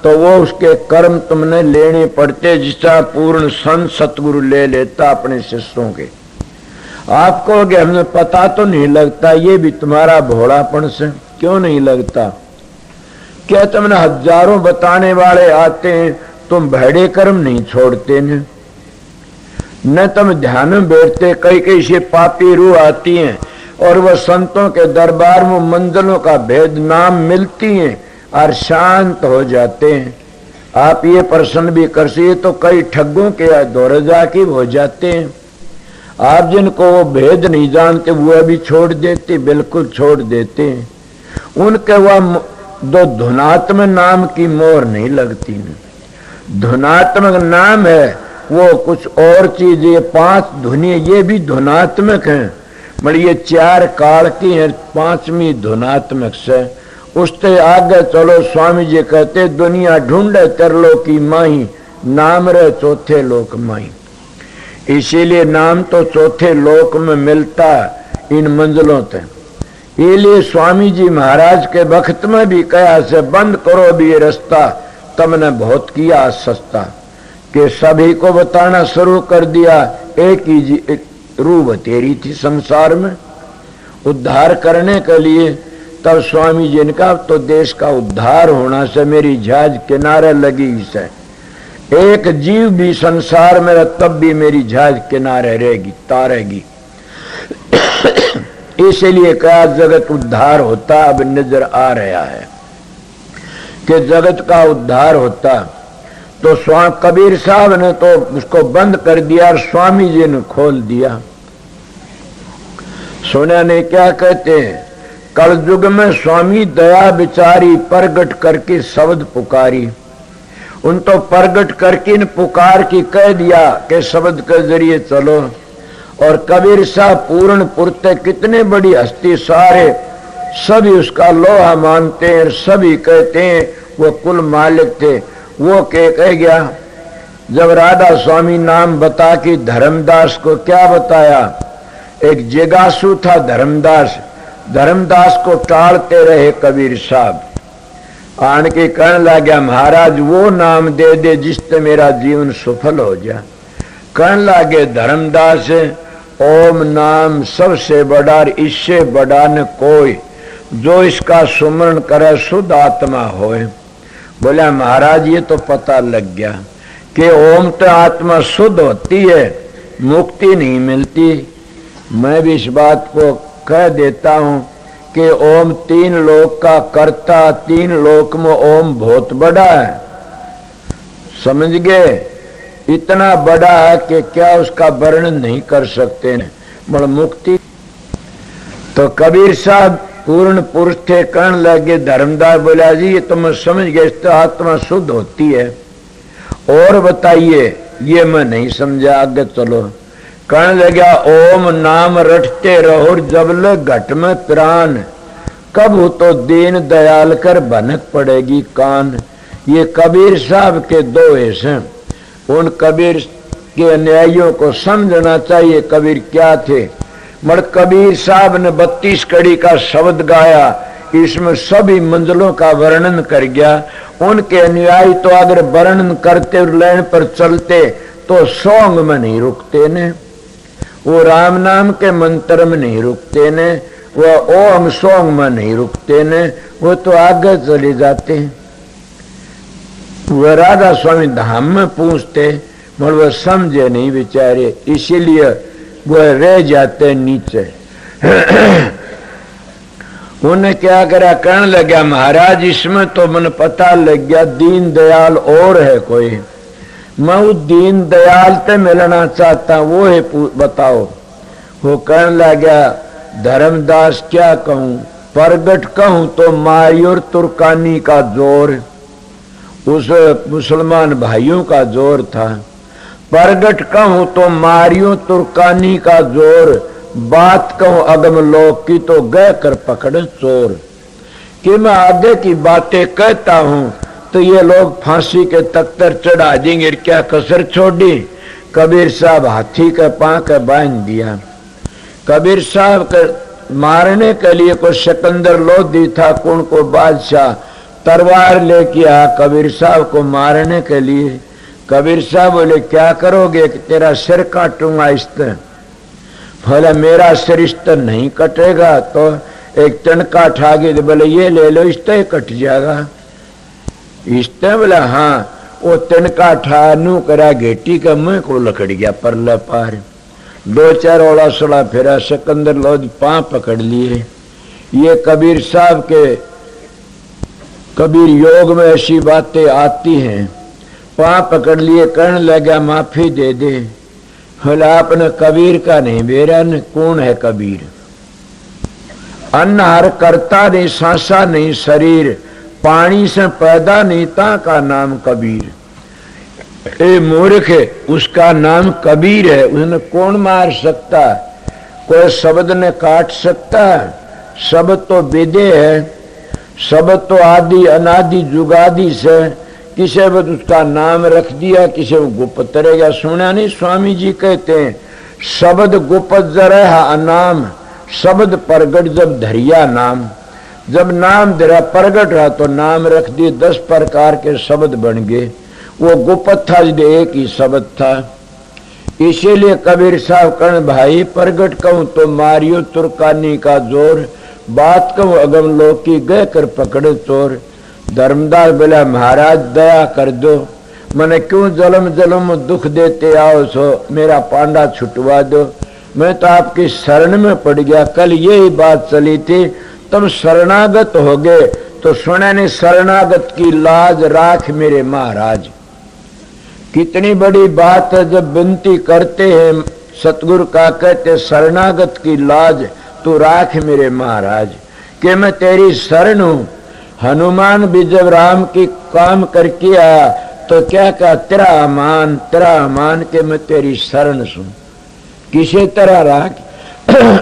तो वो उसके कर्म तुमने लेने पड़ते, जिसका पूर्ण संत सतगुरु ले लेता अपने शिष्यों के। आप कहोगे हमें पता तो नहीं लगता, ये भी तुम्हारा भोलापन से। क्यों नहीं लगता? क्या तुमने हजारों बताने वाले आते हैं, तुम भैड़े कर्म नहीं छोड़ते न तुम ध्यान में बैठते। कई कई से पापी रूह आती हैं और वह संतों के दरबार में मंजिलों का भेद नाम मिलती हैं और शांत हो जाते हैं। आप ये प्रश्न भी कर सकते, तो कई ठगों के दौरजा की हो जाते हैं। आप जिनको वो भेद नहीं जानते वो भी छोड़ देते, बिल्कुल छोड़ देते हैं। उनके वह दो धुनात्मक नाम की मोहर नहीं लगती न। धुनात्मक नाम है वो कुछ और चीज, ये 5 धुनिया ये भी धुनात्मक हैं, मगर ये 4 काल की हैं, 5वीं धुनात्मक से। उससे आगे चलो, स्वामी जी कहते दुनिया ढूंढे तरलो की माही, नाम रे चौथे लोक माही। इसीलिए नाम तो चौथे लोक में मिलता इन मंजिलों तक। इसलिए स्वामी जी महाराज के वक्त में भी कहा से बंद करो भी ये रास्ता, तुमने बहुत किया सस्ता, कि सभी को बताना शुरू कर दिया। एक ही रूह बतेरी थी संसार में उद्धार करने के लिए। तब स्वामी जी ने कहा तो देश का उद्धार होना से मेरी जहाज किनारे लगी से, एक जीव भी संसार में तब भी मेरी जहाज किनारे रहेगी, तारेगी। इसलिए क्या जगत उद्धार होता अब नजर आ रहा है कि जगत का उद्धार होता। तो स्वामी कबीर साहब ने तो उसको बंद कर दिया और स्वामी जी ने खोल दिया। सोनिया ने क्या कहते हैं, कलयुग में स्वामी दया बिचारी प्रगट करके शब्द पुकारी। उन तो प्रगट करके न पुकार की कह दिया कि शब्द के जरिए चलो। और कबीर साहब पूर्ण पुरते कितने बड़ी हस्ती, सारे सभी उसका लोहा मानते हैं, सभी कहते हैं वो कुल मालिक थे। वो कह गया जब राधा स्वामी नाम बता कि धर्मदास को क्या बताया, एक जिज्ञासु था धर्मदास, धर्मदास को टालते रहे कबीर साहब। आन के कहने लगा महाराज वो नाम दे दे जिससे मेरा जीवन सफल हो जाए। कहने लगे धर्मदास ओम नाम सबसे बड़ा, इससे बड़ा न कोई, जो इसका सुमरण करे शुद्ध आत्मा होए। बोला महाराज ये तो पता लग गया कि ओम तो आत्मा शुद्ध होती है, मुक्ति नहीं मिलती। मैं भी इस बात को कह देता हूं कि ओम तीन लोक का कर्ता, तीन लोक में ओम बहुत बड़ा है, समझ गए। इतना बड़ा है कि क्या उसका वर्णन नहीं कर सकते मगर मुक्ति। तो कबीर साहब पूर्ण पुरुष थे, कहने लगे धर्मदास बोला जी ये तो मैं समझ गया, इस तो आत्मा शुद्ध होती है, और बताइए। ये मैं नहीं समझा, आगे चलो। कहने लगा ओम नाम रटते रहो जबले घट में प्राण, कब हो तो दीन दयाल कर भनक पड़ेगी कान। ये कबीर साहब के दो हैं। उन कबीर के अनुयायियों को समझना चाहिए कबीर क्या थे। मगर कबीर साहब ने 32 कड़ी का शब्द गाया, इसमें सभी मंजिलों का वर्णन कर गया। उनके अनुयायी तो अगर वर्णन करते और लाइन पर चलते तो सॉन्ग में नहीं रुकते ने, वो राम नाम के मंत्र में नहीं रुकते ने, वो ओम सॉन्ग में नहीं रुकते ने, वो तो आगे चले जाते। वो राधा स्वामी धाम में पूछते मगर वो समझे नहीं बेचारे, इसीलिए वो रह जाते नीचे। उन्हें क्या करा, कहने लगा महाराज इसमें तो मन पता लग गया दीन दयाल और है कोई, मैं उस दीन दयाल से मिलना चाहता, वो है बताओ। वो कहने लगा धर्मदास क्या कहूं, प्रगट कहूं तो माई और तुर्कानी का जोर, उस मुसलमान भाइयों का जोर था। प्रगट कहूं तो मारियो तुर्कानी का जोर, बात कहूं अगम लोक की तो गए कर पकड़े चोर। कि मैं आगे की बातें कहता हूं तो ये लोग फांसी के तख्तर चढ़ा देंगे, क्या कसर छोड़ी। कबीर साहब हाथी के पांव के बांध दिया। कबीर साहब के मारने के लिए कोई सिकंदर लोधी था, कौन को बादशाह तलवार लेके आया कबीर साहब को मारने के लिए। कबीर साहब बोले क्या करोगे कि तेरा सिर काटूंगा इस तरह। बोला मेरा सिर इस तरह नहीं कटेगा, तो एक तनका उठा के बोले ये ले लो, इस तरह कट जाएगा। इस तरह बोला हाँ। वो तनका उठा नू करा घेटी का मुंह को लकड़ गया परला पार। 2-4 ओला सोला फेरा, सिकंदर लोधी पांव पकड़ लिए। ये कबीर साहब के कबीर योग में ऐसी बातें आती हैं। पांव पकड़ लिए, कहने लगा माफी दे दे। बोला आपने कबीर का नहीं बेरा न, कौन है कबीर। अन्न हर करता नहीं, सांसा नहीं शरीर, पानी से पैदा नहीं ता का नाम कबीर। ए मूर्ख उसका नाम कबीर है, उसने कौन मार सकता, कोई शब्द ने काट सकता। शब्द तो विदे है, शब्द तो आदि अनादि जुगादि से किसे भी उसका नाम रख दिया, किसे गुप्त रहेगा। सुना नहीं स्वामी जी कहते हैं शब्द गुप्त जरा अनाम, शब्द प्रगट जब धरिया नाम। जब नाम धरा प्रगट रहा तो नाम रख दिए, 10 प्रकार के शब्द बन गए। वो गुप्त था जो एक ही शब्द था। इसीलिए कबीर साहब कहने भाई प्रगट कहूं तो मारियो तुर्कानी का जोर, बात कहूं अगम लोक की गए कर पकड़े चोर। धर्मदास बोला महाराज दया कर दो, मैंने क्यों जलम जलम दुख देते आओ सो, मेरा पांडा छुटवा दो। मैं तो आपकी शरण में पड़ गया। कल यही बात चली थी, तुम शरणागत हो गए तो सुने ने शरणागत की लाज राख मेरे महाराज। कितनी बड़ी बात है जब विनती करते हैं सतगुरु का, कहते शरणागत की लाज तू राख मेरे महाराज, कि मैं तेरी शरण हूं। हनुमान भी जब राम की काम करके आया तो क्या कहा, तेरा अमान के मैं तेरी शरण सुन। किसी तरह राख।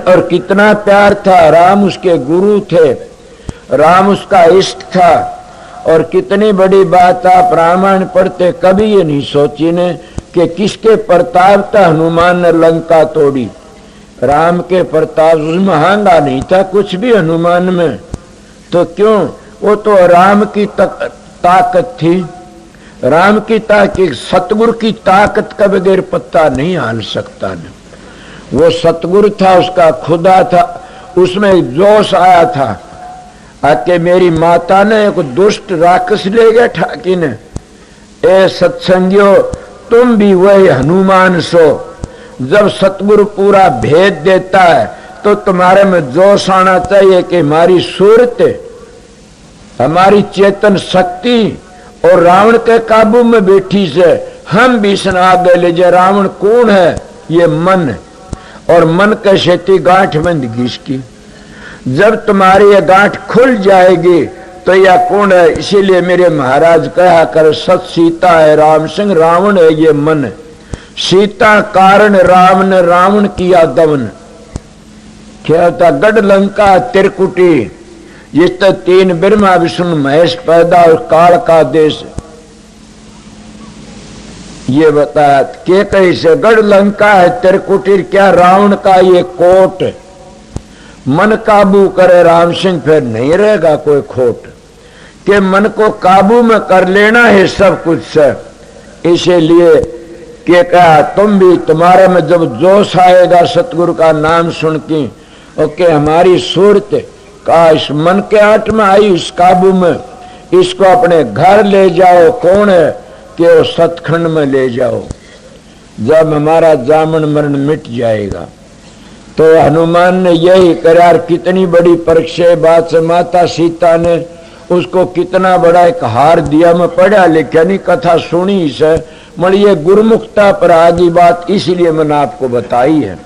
और कितना प्यार था, राम उसके गुरु थे, राम उसका इष्ट था। और कितनी बड़ी बात, आप रामायण पढ़ते कभी ये नहीं सोची ने कि किसके प्रताप था हनुमान ने लंका तोड़ी। राम के प्रताप, उसमें हांगा नहीं था कुछ भी हनुमान में, तो क्यों, वो तो राम की ताकत थी, राम की ताकत। सतगुरु की ताकत का बगैर पत्ता नहीं हाल सकता न। वो सतगुरु था, उसका खुदा था, उसमें जोश आया था। आके मेरी माता ने एक दुष्ट राक्षस ले गया ठाकी ने, ए सत्संगियों तुम भी वही हनुमान सो। जब सतगुरु पूरा भेद देता है तो तुम्हारे में जोश आना चाहिए कि हमारी सूरत, हमारी चेतन शक्ति और रावण के काबू में बैठी से हम भी आगे ले जाए। रावण कौन है, ये मन है, और मन के शेती गांठ बंद घिसकी। जब तुम्हारी ये गांठ खुल जाएगी तो यह कौन है। इसीलिए मेरे महाराज कहा कर, सत सीता है राम सिंह, रावण है ये मन। सीता कारण राम ने रावण किया दमन। क्या होता, गढ़ लंका त्रिकुटी, जिस तक 3 ब्रह्मा विष्णु महेश पैदा और काल का देश। ये बताया के कैसे गढ़ लंका है त्रिकुटी, क्या रावण का ये कोट। मन काबू करे राम सिंह, फिर नहीं रहेगा कोई खोट। के मन को काबू में कर लेना है सब कुछ से। इसीलिए के कहा, तुम भी, तुम्हारे में जब जोश आएगा सतगुरु का नाम सुन के, ओके हमारी सूरत का इस मन के आट में आई, इस काबू में, इसको अपने घर ले जाओ। कौन है कि वो सतखंड में ले जाओ। जब हमारा जामन मरण मिट जाएगा तो हनुमान ने यही करार। कितनी बड़ी परीक्षा बात से माता सीता ने उसको कितना बड़ा एक हार दिया। मैं पढ़ा लिखा नहीं, कथा सुनी से, मगर ये गुरुमुखता पर आगी बात इसलिए मैंने आपको बताई है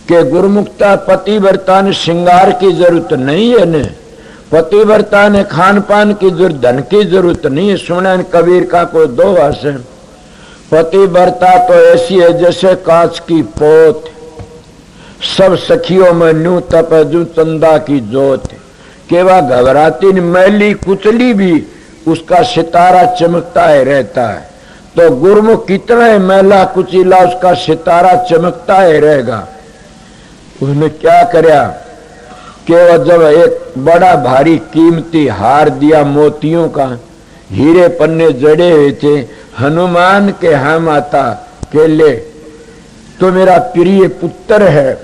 कि गुरुमुखता पतिव्रता ने श्रृंगार की जरूरत नहीं है न, पतिव्रता ने खान पान की जरूरत, धन की जरूरत नहीं है। सुना कबीर का कोई 2 वर्ष, पतिव्रता तो ऐसी है जैसे कांच की पोत, सब सखियों में न्यू तपजू चंदा की जोत। केवा घबराती मैली कुचली भी उसका सितारा चमकता है रहता है। तो गुरुमुख कितना है मैला कुचीला, उसका सितारा चमकता है रहेगा। उसने क्या करया कि जब एक बड़ा भारी कीमती हार दिया मोतियों का, हीरे पन्ने जड़े हुए थे, हनुमान के हाँ माता के ले तो मेरा प्रिय पुत्र है,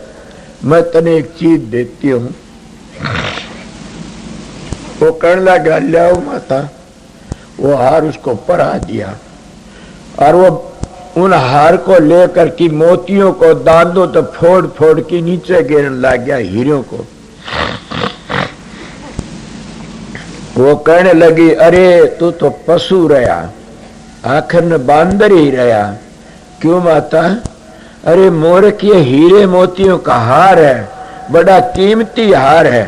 मैं तने एक चीज देती हूं। वो कहने लगा लाओ माता। वो हार उसको पहरा दिया और वो उन हार को लेकर की मोतियों को दांतों तो फोड़ फोड़ के नीचे गिरने लग गया हीरों को। वो कहने लगी, अरे तू तो पशु रहा, आखिर में बांदर ही रहा। क्यों माता? अरे मोरक ये हीरे मोतियों का हार है, बड़ा कीमती हार है।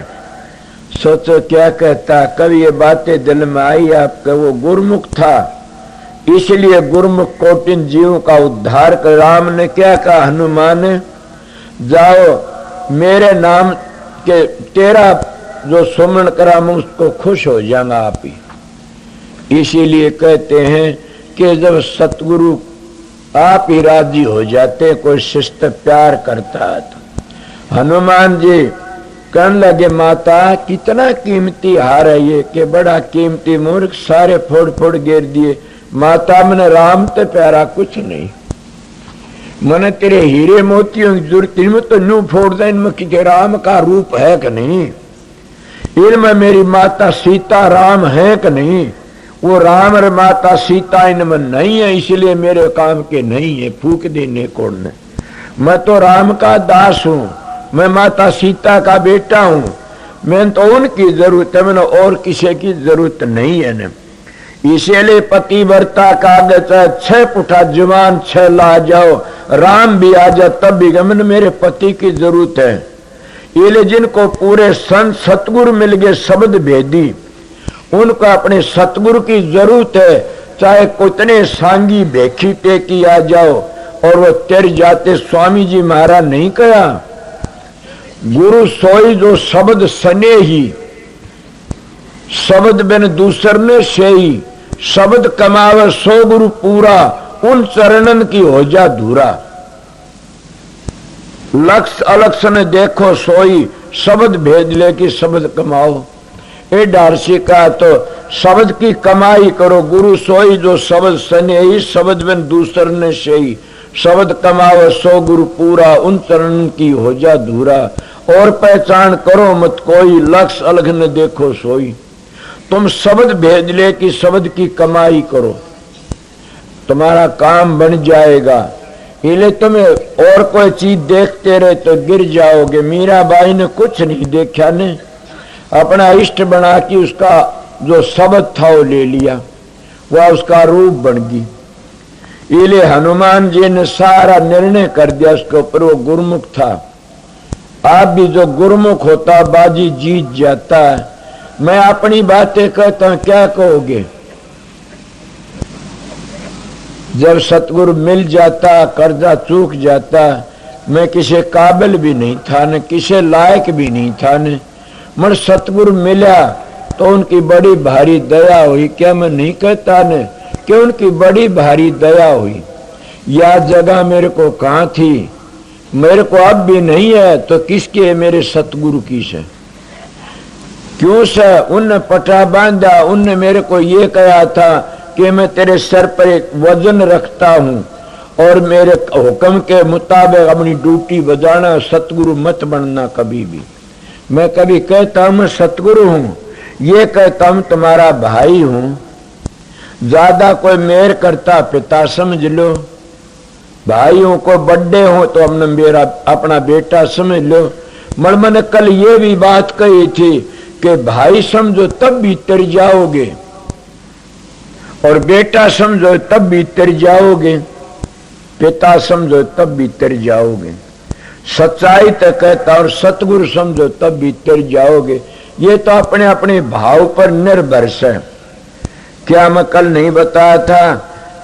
सोचो क्या कहता। कभी ये बातें दिल में आई आपका। वो गुरुमुख था, इसलिए गुरुमुख कोटिन जीवों का उद्धार कर। राम ने क्या कहा हनुमान, जाओ मेरे नाम के तेरा जो सुमरण करा मैं उसको खुश हो जाऊंगा आप ही। इसीलिए कहते हैं कि जब सतगुरु आप ही राजी हो जाते, कोई शिष्ट प्यार करता है तो। हनुमान जी कहने लगे, माता कितना कीमती हार है ये, कि बड़ा कीमती, मूर्ख सारे फोड़ फोड़ गिर दिए। माता मैंने राम तो प्यारा कुछ नहीं, मैंने तेरे हीरे मोतियों की जरूरत नहीं, तो नू फोड़ दे इनमें कि राम का रूप है कि नहीं, इनमें मेरी माता सीता राम है कि नहीं। वो राम और माता सीता इनमें नहीं है, इसलिए मेरे काम के नहीं है, फूक देने को ने। मैं तो राम का दास हूं, मैं माता सीता का बेटा हूं, मैं तो उनकी जरूरत है, मैंने और किसी की जरूरत नहीं है न। इसीलिए पतिव्रता का आगे चाहे 6 पुठा जवान 6 ला जाओ, राम भी आ जाए तब भी मैंने मेरे पति की जरूरत है। इसलिए जिनको पूरे संत सतगुरु मिल गए शब्द भेदी, उनको अपने सतगुरु की जरूरत है। चाहे कितने सांगी भेखी टेकी आ जाओ और वो तेर जाते। स्वामी जी महाराज नहीं कहा, गुरु सोई जो शब्द सने ही, शब्द बिन दूसर ने सेई, शब्द कमावे सो गुरु पूरा, उन चरणन की हो जा धूरा। लक्ष्य अलक्ष्य ने देखो सोई, शब्द भेद ले कि शब्द कमाओ। ए डारसी का तो शब्द की कमाई करो। गुरु सोई जो शब्द सने ही, शब्द बिन दूसर ने सेई, शब्द कमाओ सो गुरु पूरा, उन चरण की हो जा धूरा। और पहचान करो मत कोई, लक्ष्य अलग न देखो सोई। तुम शब्द भेज ले कि शब्द की कमाई करो, तुम्हारा काम बन जाएगा। इसलिए तुम्हें और कोई चीज देखते रहे तो गिर जाओगे। मीराबाई ने कुछ नहीं देखा ने, अपना इष्ट बना के उसका जो शब्द था वो ले लिया, वह उसका रूप बन गई। इसलिए हनुमान जी ने सारा निर्णय कर दिया उसके ऊपर। वो गुरुमुख था। आप भी जो गुरुमुख होता बाजी जीत जाता है। मैं अपनी बातें कहता हूं, क्या कहोगे? जब सतगुरु मिल जाता, कर्जा चूक जाता, मैं किसी काबिल भी नहीं था न किसी लायक भी नहीं था न, मगर सतगुरु मिला तो उनकी बड़ी भारी दया हुई। क्या मैं नहीं कहता न कि उनकी बड़ी भारी दया हुई। यह जगह मेरे को कहाँ थी, मेरे को अब भी नहीं है तो किसकी है? मेरे सतगुरु की से। क्यों से? उनने पटा बांधा, उनने मेरे को ये कहा था कि मैं तेरे सर पर एक वजन रखता हूं और मेरे हुक्म के मुताबिक अपनी ड्यूटी बजाना, सतगुरु मत बनना कभी भी। मैं कभी कहता हूं मैं सतगुरु हूं, ये कहता हूं तुम्हारा भाई हूं। ज्यादा कोई मेर करता पिता समझ लो, भाइयों को बड़े हो तो हमने मेरा अपना बेटा समझ लो। मगर मैंने कल ये भी बात कही थी कि भाई समझो तब भी तर जाओगे और बेटा समझो तब भी तर जाओगे, पिता समझो तब भी तर जाओगे। सच्चाई तो कहता और सतगुरु समझो तब भी तर जाओगे। ये तो अपने अपने भाव पर निर्भर है। क्या मैं कल नहीं बताया था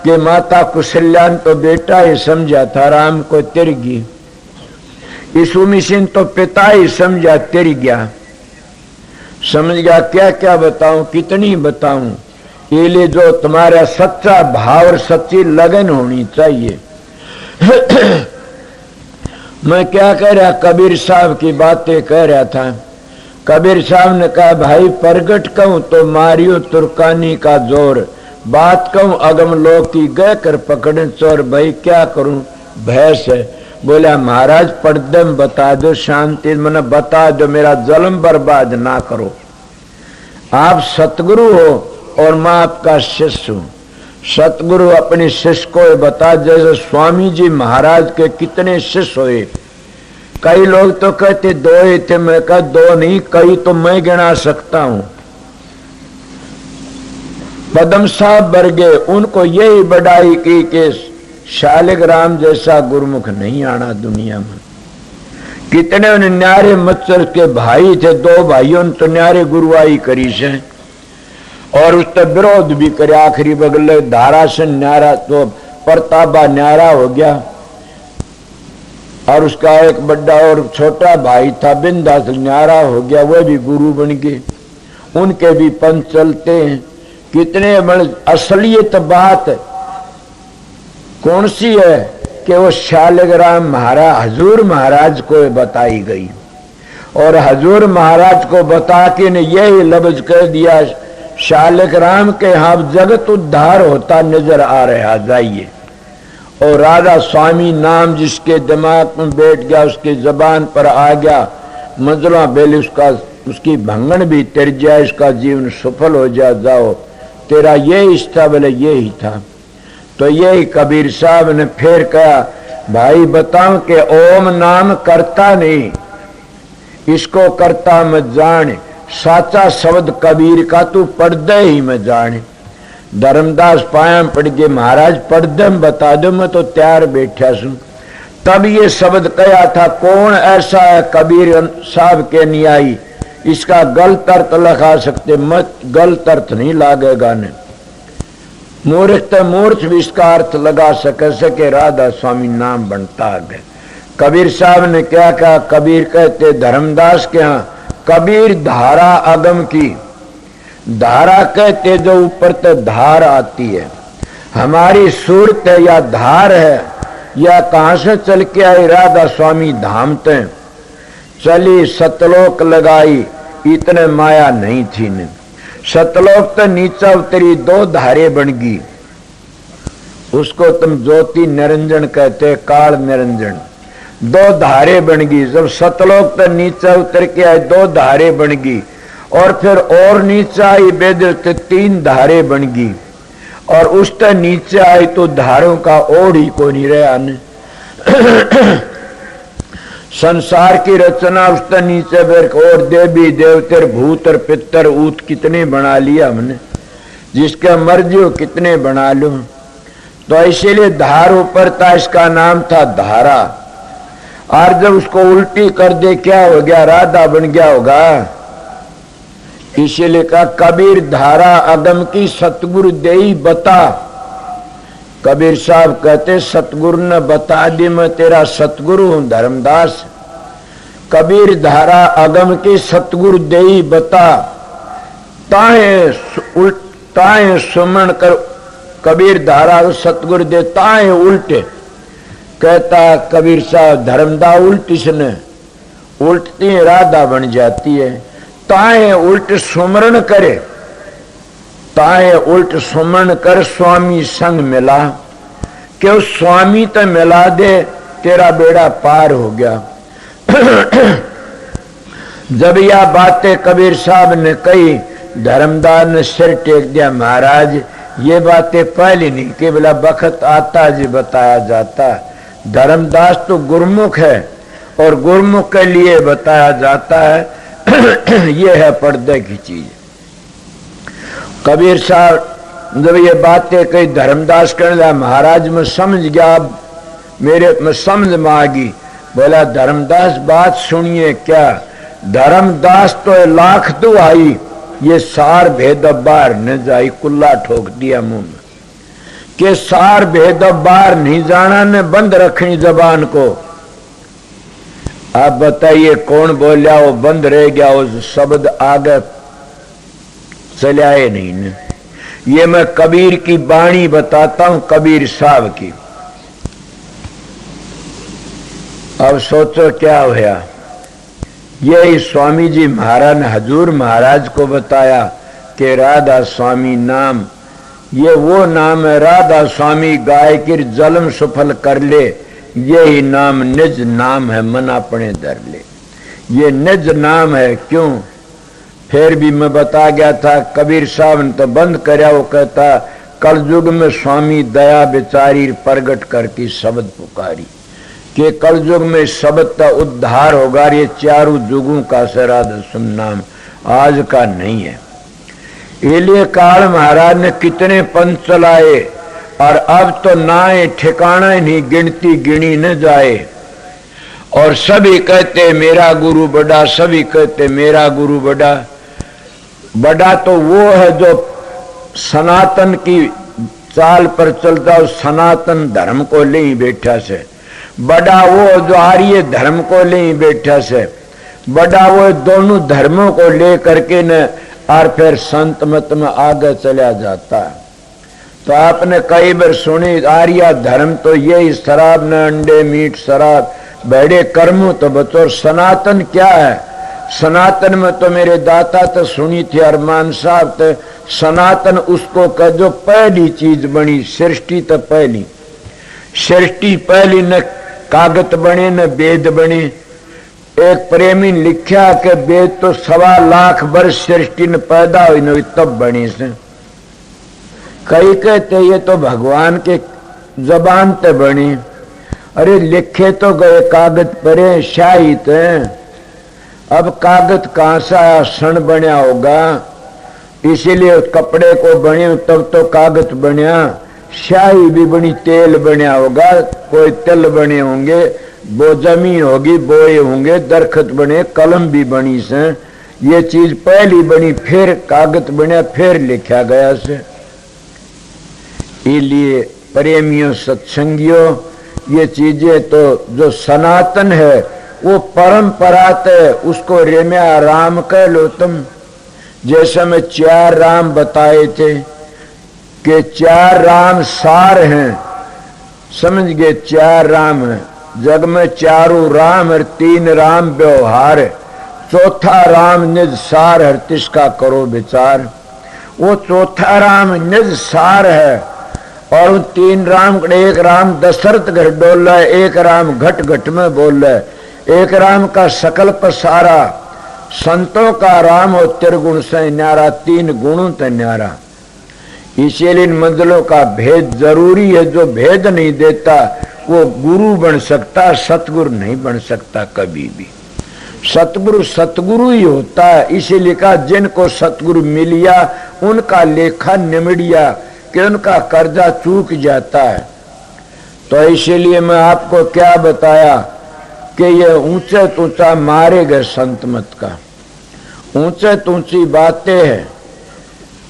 कि माता कुशल्यान तो बेटा ही समझा था, राम को तिर गई। यीशु मसीह तो पिता ही समझा, तिर गया। समझ गया? क्या क्या बताऊं, कितनी बताऊं। ये लिए जो तुम्हारा सच्चा भाव और सच्ची लगन होनी चाहिए। मैं क्या कह रहा, कबीर साहब की बातें कह रहा था। कबीर साहब ने कहा, भाई प्रगट कहूं तो मारियो तुर्कानी का जोर, बात कहूं अगम लोग की गए कर पकड़े चोर। भाई क्या करूं, भैंस है। बोला महाराज पड़दम बता दो, शांति मन बता दो, मेरा जन्म बर्बाद ना करो। आप सतगुरु हो और मैं आपका शिष्य हूं। सतगुरु अपने शिष्य को बता, जैसे स्वामी जी महाराज के कितने शिष्य हुए। कई लोग तो कहते 2 ही थे, मैं कहा 2 नहीं, कई तो मैं गिना सकता हूं। पदम साहब बरगे, उनको यही बढ़ाई की कि शालिग्राम जैसा गुरुमुख नहीं आना दुनिया में। कितने उन्हें न्यारे मच्छर के भाई थे, 2 भाइयों ने तो न्यारे गुरुआई करी से और उसका विरोध भी करे। आखिरी बगल धारासन न्यारा तो प्रतापा न्यारा हो गया और उसका एक बड़ा और छोटा भाई था बिंदास न्यारा हो गया, वो भी गुरु बन गए। उनके भी पंथ चलते हैं। कितने बड़े असलियत बात कौन सी है कि वो शालिग्राम महाराज हजूर महाराज को बताई गई और हजूर महाराज को बता के ने यही लफ्ज कह दिया, शालिग्राम के यहाँ जगत उद्धार होता नजर आ रहा, जाइए। और राधा स्वामी नाम जिसके दिमाग में बैठ गया, उसके जबान पर आ गया, मंजला बेली उसकी भंगन भी तिर जाए, उसका जीवन सफल हो जाओ, तेरा ये इष्टा बोले यही था। तो यही कबीर साहब ने फिर कहा भाई बताऊं कि ओम नाम करता नहीं, इसको करता मत जान, साचा शब्द कबीर का तू पढ़दे ही में जाने। धर्मदास पाया पढ़ के महाराज पढ़दे में बता दो, मैं तो तैयार बैठा सू। तब ये शब्द कहा था, कौन ऐसा है कबीर साहब के न्यायी, इसका गलत अर्थ लगा सकते मत, गलत अर्थ नहीं लागेगा ने। मूर्ख मूर्ख भी इसका अर्थ लगा सके राधा स्वामी नाम बनता है। कबीर साहब ने क्या कहा, कबीर कहते धर्मदास के यहाँ कबीर धारा अगम की, धारा कहते जो ऊपर तो धार आती है, हमारी सूरत है या धार है, या कहां से चल के आई राधा स्वामी धाम ते चली सतलोक लगाई, इतने माया नहीं थी ने। सतलोक तो नीचा उतरी, दो धारे बन गई, उसको तुम ज्योति निरंजन कहते, काल निरंजन, दो धारे बन गई। जब सतलोक तो नीचा उतर के आए, दो धारे बन गई, और फिर और नीचे आई बेदल तो तीन धारे बन गई, और उस तक नीचे आई तो धारों का ओढ़ ही को नहीं रहा ने। संसार की रचना उस तक नीचे फिर और देवी देवतर भूत और पितर ऊत कितने बना लिया हमने, जिसका मर्जी हो कितने बना लो। तो इसीलिए धार ऊपर था, इसका नाम था धारा। और जब उसको उल्टी कर दे क्या हो गया, राधा बन गया होगा। इसीलिए कहा कबीर धारा अगम की सतगुरु देई बता। कबीर साहब कहते सतगुरु ने बता दी, मैं तेरा सतगुरु हूं धर्मदास। कबीर धारा अगम की सतगुरु देई बता, ताए सुमन कर। कबीर धारा सतगुरु दे ताए उल्टे, कहता कबीर साहब धर्मदा उल्टी से न उल्टती राधा बन जाती है। ताए उल्ट सुमरण करे, ताए उल्ट सुमरण कर स्वामी संग मिला, कि उस स्वामी तो मिला दे, तेरा बेड़ा पार हो गया। जब यह बातें कबीर साहब ने कही, धर्मदास ने सिर टेक दिया, महाराज ये बातें पहले नहीं, केवल बखत आता जी बताया जाता। धर्मदास तो गुरमुख है और गुरमुख के लिए बताया जाता है। ये है पर्दे की चीज। कबीर साहब जब ये बातें कही, धर्मदास कहने लगा महाराज मैं समझ गया, मेरे में समझ में आ गई। बोला धर्मदास बात सुनिए क्या। धर्मदास तो लाख दुआई, ये सार भेद बार न जाई, कुल्ला ठोक दिया मुंह में कि सार भेद बार नहीं जाना ने, बंद रखनी जबान को। आप बताइए कौन बोलिया, वो बंद रह गया, वो शब्द आगे चलाए नहीं ने। ये मैं कबीर की बाणी बताता हूं, कबीर साहब की। अब सोचो क्या होया। यही स्वामी जी महाराज ने हजूर महाराज को बताया कि राधा स्वामी नाम, ये वो नाम है, राधा स्वामी गाय की जन्म सफल कर ले, यही नाम निज नाम है, मन अपने धर ले। ये निज नाम है। क्यों? फिर भी मैं बता गया था, कबीर साहब ने तो बंद कराया। वो कहता कलयुग में स्वामी दया बेचारी प्रगट करके शब्द पुकारी, कि कलयुग में शब्द का उद्धार होगा। ये चारों जुगों का राधा सुन नाम आज का नहीं है। इसलिए काल महाराज ने कितने पंथ चलाए, और अब तो नाए ठिकाना ही नहीं, गिनती गिनी न जाए। और सभी कहते मेरा गुरु बड़ा, सभी कहते मेरा गुरु बड़ा। बड़ा तो वो है जो सनातन की चाल पर चलता, सनातन धर्म को ले ही बैठा से। बड़ा वो जो आर्य धर्म को ले ही बैठा से। बड़ा वो दोनों धर्मों को ले करके न, और फिर संत मत में आगे चला जाता है। तो आपने कई बार सुनी आर्य धर्म तो यही शराब न, अंडे मीट शराब, बड़े कर्मों तो बचो। सनातन क्या है? सनातन में तो मेरे दाता तो सुनी थी अरमान साहब, तो सनातन उसको कह जो पहली चीज बनी, सृष्टि तो पहली, सृष्टि पहली, न कागत बने न वेद बने। एक प्रेमी लिखा कि वेद तो 1.25 लाख वर्ष सृष्टि न पैदा हुई न तब बनी से। कई कहते ये तो भगवान के जबान ते बनी, अरे लिखे तो गए कागज परे शाही थे, अब कागज कहां से आया, सन बनया होगा, इसीलिए कपड़े को बने तब तो कागज बनया, शाही भी बनी, तेल बनया होगा, कोई तिल बने होंगे, वो जमीन होगी, बोए होंगे, दरखत बने, कलम भी बनी से, ये चीज पहली बनी, फिर कागज बनया, फिर लिखा गया से। इसलिए प्रेमियों सत्संगियों, ये चीजें तो जो सनातन है वो परंपरा है, उसको रेम्या राम कह लो तुम। जैसे मैं 4 राम बताए थे कि 4 राम सार हैं, समझ गए, 4 राम है जग में, चारों राम है, 3 राम व्यवहार है, चौथा राम निज सार है, तिसका करो विचार। वो चौथा राम निज सार है, और उन 3 राम, एक राम दशरथ घर डोल है, एक राम घट घट में बोल है, एक राम का सकल पसारा, संतों का राम हो त्रिगुण से न्यारा, 3 गुणों से न्यारा। इसीलिए इन मंजिलों का भेद जरूरी है, जो भेद नहीं देता वो गुरु बन सकता, सतगुरु नहीं बन सकता कभी भी। सतगुरु सतगुरु ही होता है, इसीलिए कहा जिनको सतगुरु मिलिया उनका लेखा निमड़िया, कि उनका कर्जा चूक जाता है। तो इसीलिए मैं आपको क्या बताया कि ये ऊंचे ऊंचा मारे गए संत मत का, ऊंचे ऊंची बातें हैं,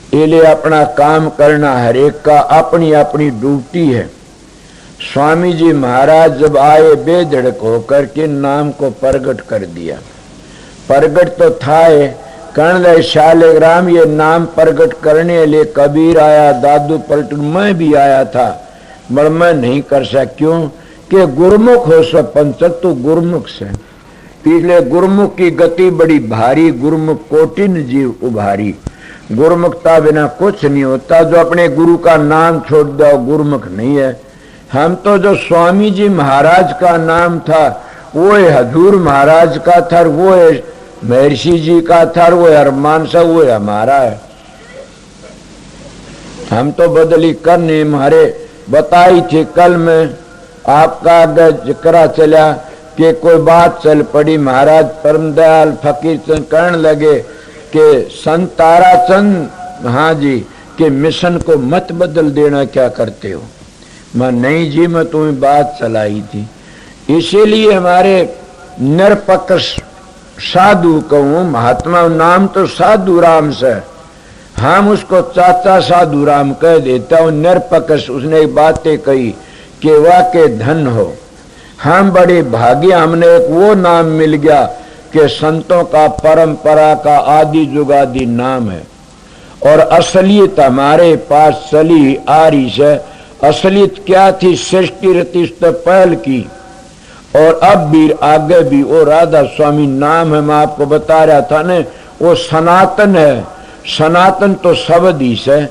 इसलिए अपना काम करना हर एक का अपनी अपनी ड्यूटी है। स्वामी जी महाराज जब आए बेधड़क होकर के नाम को प्रगट कर दिया, प्रगट तो था है, कर्ण ले शालिग्राम, ये नाम प्रगट करने लिए कबीर आया, दादू पलटू, मैं भी आया था, मगर मैं नहीं कर सका। क्यों कि गुरुमुख हो सब पंचक, तो गुरुमुख से, इसलिए गुरुमुख की गति बड़ी भारी, गुरुमुख कोटिन जीव उभारी। गुरुमुखता बिना कुछ नहीं होता, जो अपने गुरु का नाम छोड़ दो गुरुमुख नहीं है। हम तो जो स्वामी जी महाराज का नाम था वो हजूर महाराज का था, वो महर्षि जी का था, वो अरमान सा, वो हमारा है। हम तो बदली करने हमारे बताई थी कल में आपका जिक्रा चला कि कोई बात चल पड़ी, महाराज परम दयाल फकीर चंद कहने लगे कि संत ताराचंद हाँ जी के मिशन को मत बदल देना, क्या करते हो? मैं नहीं जी, मैं तुम्हें बात चलाई थी। इसीलिए हमारे निरपक्ष साधु कहूँ, महात्मा नाम तो साधु राम से, हम उसको चाचा साधु राम कह देता हूँ। निरपक्ष उसने बातें कही कि वाके धन हो, हम बड़े भाग्य, हमने एक वो नाम मिल गया कि संतों का परंपरा का आदि जुगादि नाम है, और असलियत हमारे पास चली आ रही है। असलियत क्या थी? सृष्टि रति पहल की, और अब भी आगे भी वो राधा स्वामी नाम है, मैं आपको बता रहा था ना, वो सनातन है। सनातन तो शब्द ही से,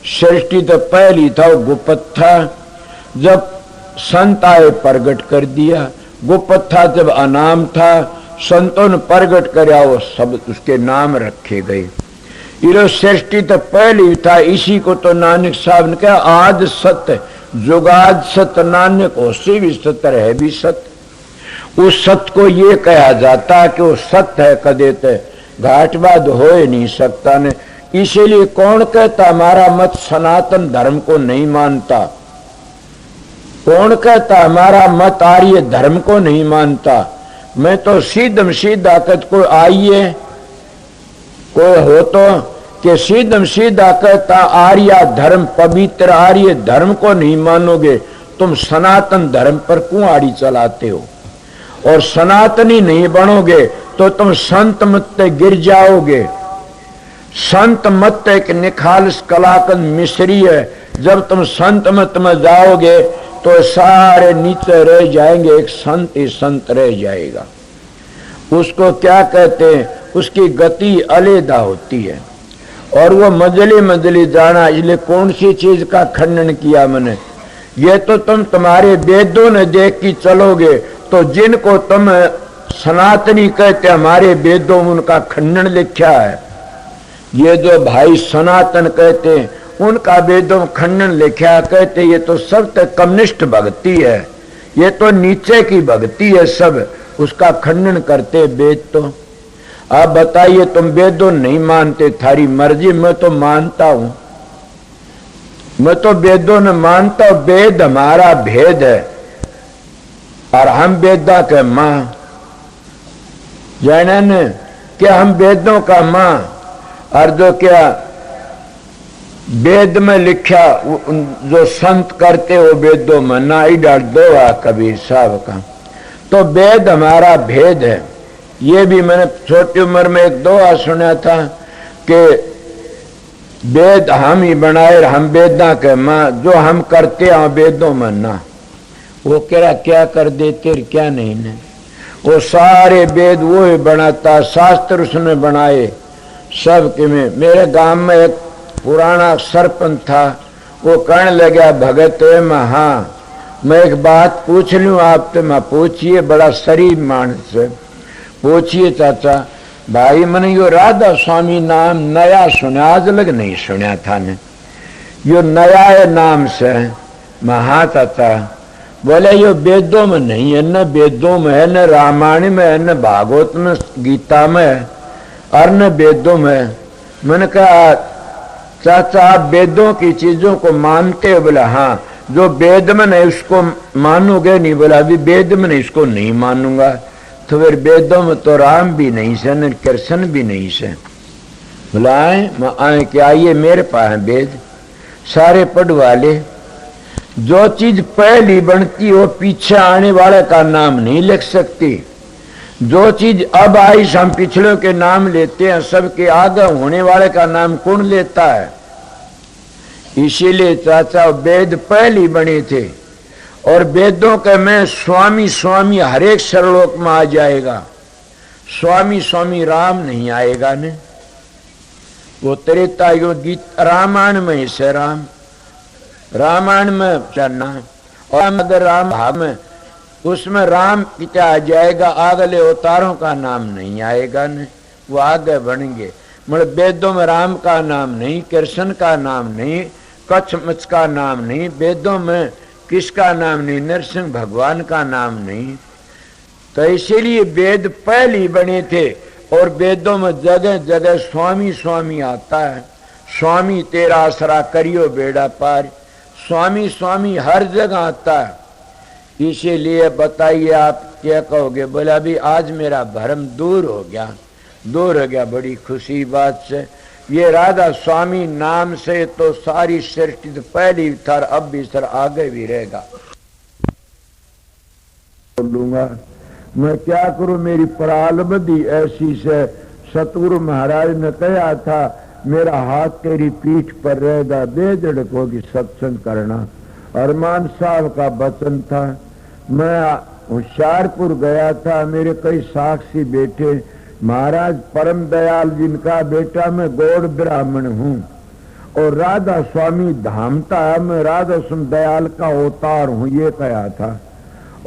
सृष्टि तो पहली था, वो गुप्त था, जब संत आए प्रगट कर दिया। गुप्त था जब अनाम था, संतों ने प्रगट कराया, वो शब्द उसके नाम रखे गए। ये सृष्टि तो पहली था, इसी को तो नानक साहब ने कहा आज सत्य जुगाद सत्य, नानक होशी भी सत्य है भी सत्य। उस सत्य को ये कहा जाता कि वो सत्य है, कदे ते घाटवाद हो ही नहीं सकता ने। इसीलिए कौन कहता हमारा मत सनातन धर्म को नहीं मानता? कौन कहता हमारा मत आर्य धर्म को नहीं मानता? मैं तो सीधम सीधा कहता, कोई आइए कोई हो तो कि सीधम सीधा कहता आर्य धर्म पवित्र, आर्य धर्म को नहीं मानोगे तुम, सनातन धर्म पर क्यों आड़ी चलाते हो? और सनातनी नहीं बनोगे तो तुम संत मत गिर जाओगे। संत मत एक निखालस कलाकंद मिश्री है, जब तुम संत मत में जाओगे तो सारे नीचे रह जाएंगे, एक संत ही संत रह जाएगा। उसको क्या कहते हैं? उसकी गति अलग होती है, और वो मजली जाना। इसलिए कौन सी चीज का खंडन किया मैंने? ये तो तुम तुम्हारे वेदों ने देख के चलोगे तो जिनको तुम सनातनी कहते हमारे वेदों में उनका खंडन लिखा है। ये जो भाई सनातन कहते हैं उनका वेदों में खंडन लिखा, कहते ये तो सब कम्युनिस्ट भक्ति है, ये तो नीचे की भक्ति है, सब उसका खंडन करते वेद। तो आप बताइए, तुम वेदों नहीं मानते, थारी मर्जी, मैं तो मानता हूं, मैं तो वेदों ने मानता हूं। वेद हमारा भेद है और हम वेदा के मां, जानन क्या हम वेदों का मां, और जो क्या वेद में लिखा जो संत करते हो वेदों में ना ही डाल दो कबीर साहब का। तो वेद हमारा भेद है। ये भी मैंने छोटी उम्र में एक दोहा सुना था कि वेद हम ही बनाए, हम वेदा के मां, जो हम करते हैं वेदों में ना। वो कह रहा क्या कर देते क्या नहीं ने, वो सारे वेद वो ही बनाता, शास्त्र उसने बनाए सब के में। मेरे गांव में एक पुराना सरपंच था, वो कहने लगा भगत मैं हाँ मैं एक बात पूछ लूं आपसे। मैं पूछिए, बड़ा शरीफ मानस है, पूछिए चाचा। भाई मैंने यो राधा स्वामी नाम नया सुना, आज लग नहीं सुना था ने, यो नया है नाम से। मैं हाँ चाचा। बोले यो वेदों में नहीं है, न वेदों में है, न रामायण में है, न भागवत में गीता में है, और न वेदों में है। मैंने कहा चाचा आप वेदों की चीजों को मानते हो? बोला हाँ। जो वेद में नहीं उसको मानोगे नहीं? बोला अभी वेद में नहीं, इसको नहीं मानूंगा। तो फिर वेदों में तो राम भी नहीं से, न कृष्ण भी नहीं से। बोला आए कि आइए मेरे पास है वेद, सारे पढ़वा ले। जो चीज पहली बनती हो पीछे आने वाले का नाम नहीं लिख सकती। जो चीज अब आई हम पिछड़ों के नाम लेते हैं, सबके आगे होने वाले का नाम कौन लेता है? इसीलिए चाचा वेद पहले बने थे, और वेदों के में स्वामी स्वामी हर एक श्लोक में आ जाएगा। स्वामी स्वामी राम नहीं आएगा ने, वो त्रेता युग गीत रामायण में से राम, रामायण में चलना, और अगर राम भाग में उसमें राम क्या आ जाएगा, अगले अवतारों का नाम नहीं आएगा ने, वो आगे बढ़ेंगे। मतलब वेदों में राम का नाम नहीं, कृष्ण का नाम नहीं, कच्छमच का नाम नहीं, वेदों में किसका नाम नहीं, नरसिंह भगवान का नाम नहीं। तो इसीलिए वेद पहले बने थे, और वेदों में जगह जगह स्वामी स्वामी आता है। स्वामी तेरा आसरा करियो बेड़ा पार, स्वामी स्वामी हर जगह आता है। इसीलिए बताइए आप क्या कहोगे? बोला अभी आज मेरा भ्रम दूर हो गया, दूर हो गया, बड़ी खुशी बात से। ये राधा स्वामी नाम से तो सारी सृष्टि तो पहले भी था, अब भी सर आगे भी रहेगा। बोलूंगा मैं क्या करूं, मेरी प्रालब्धि ऐसी से। सतगुरु महाराज ने कहा था मेरा हाथ तेरी पीठ पर रहेगा, बेझिझक होगी सत्संग करना। अरमान साहब का वचन था। मैं होशियारपुर गया था, मेरे कई साक्षी बैठे। महाराज परम दयाल जिनका बेटा मैं गौड़ ब्राह्मण हूँ, और राधा स्वामी धामता है, मैं राधा सुन दयाल का अवतार हूँ, ये कहा था।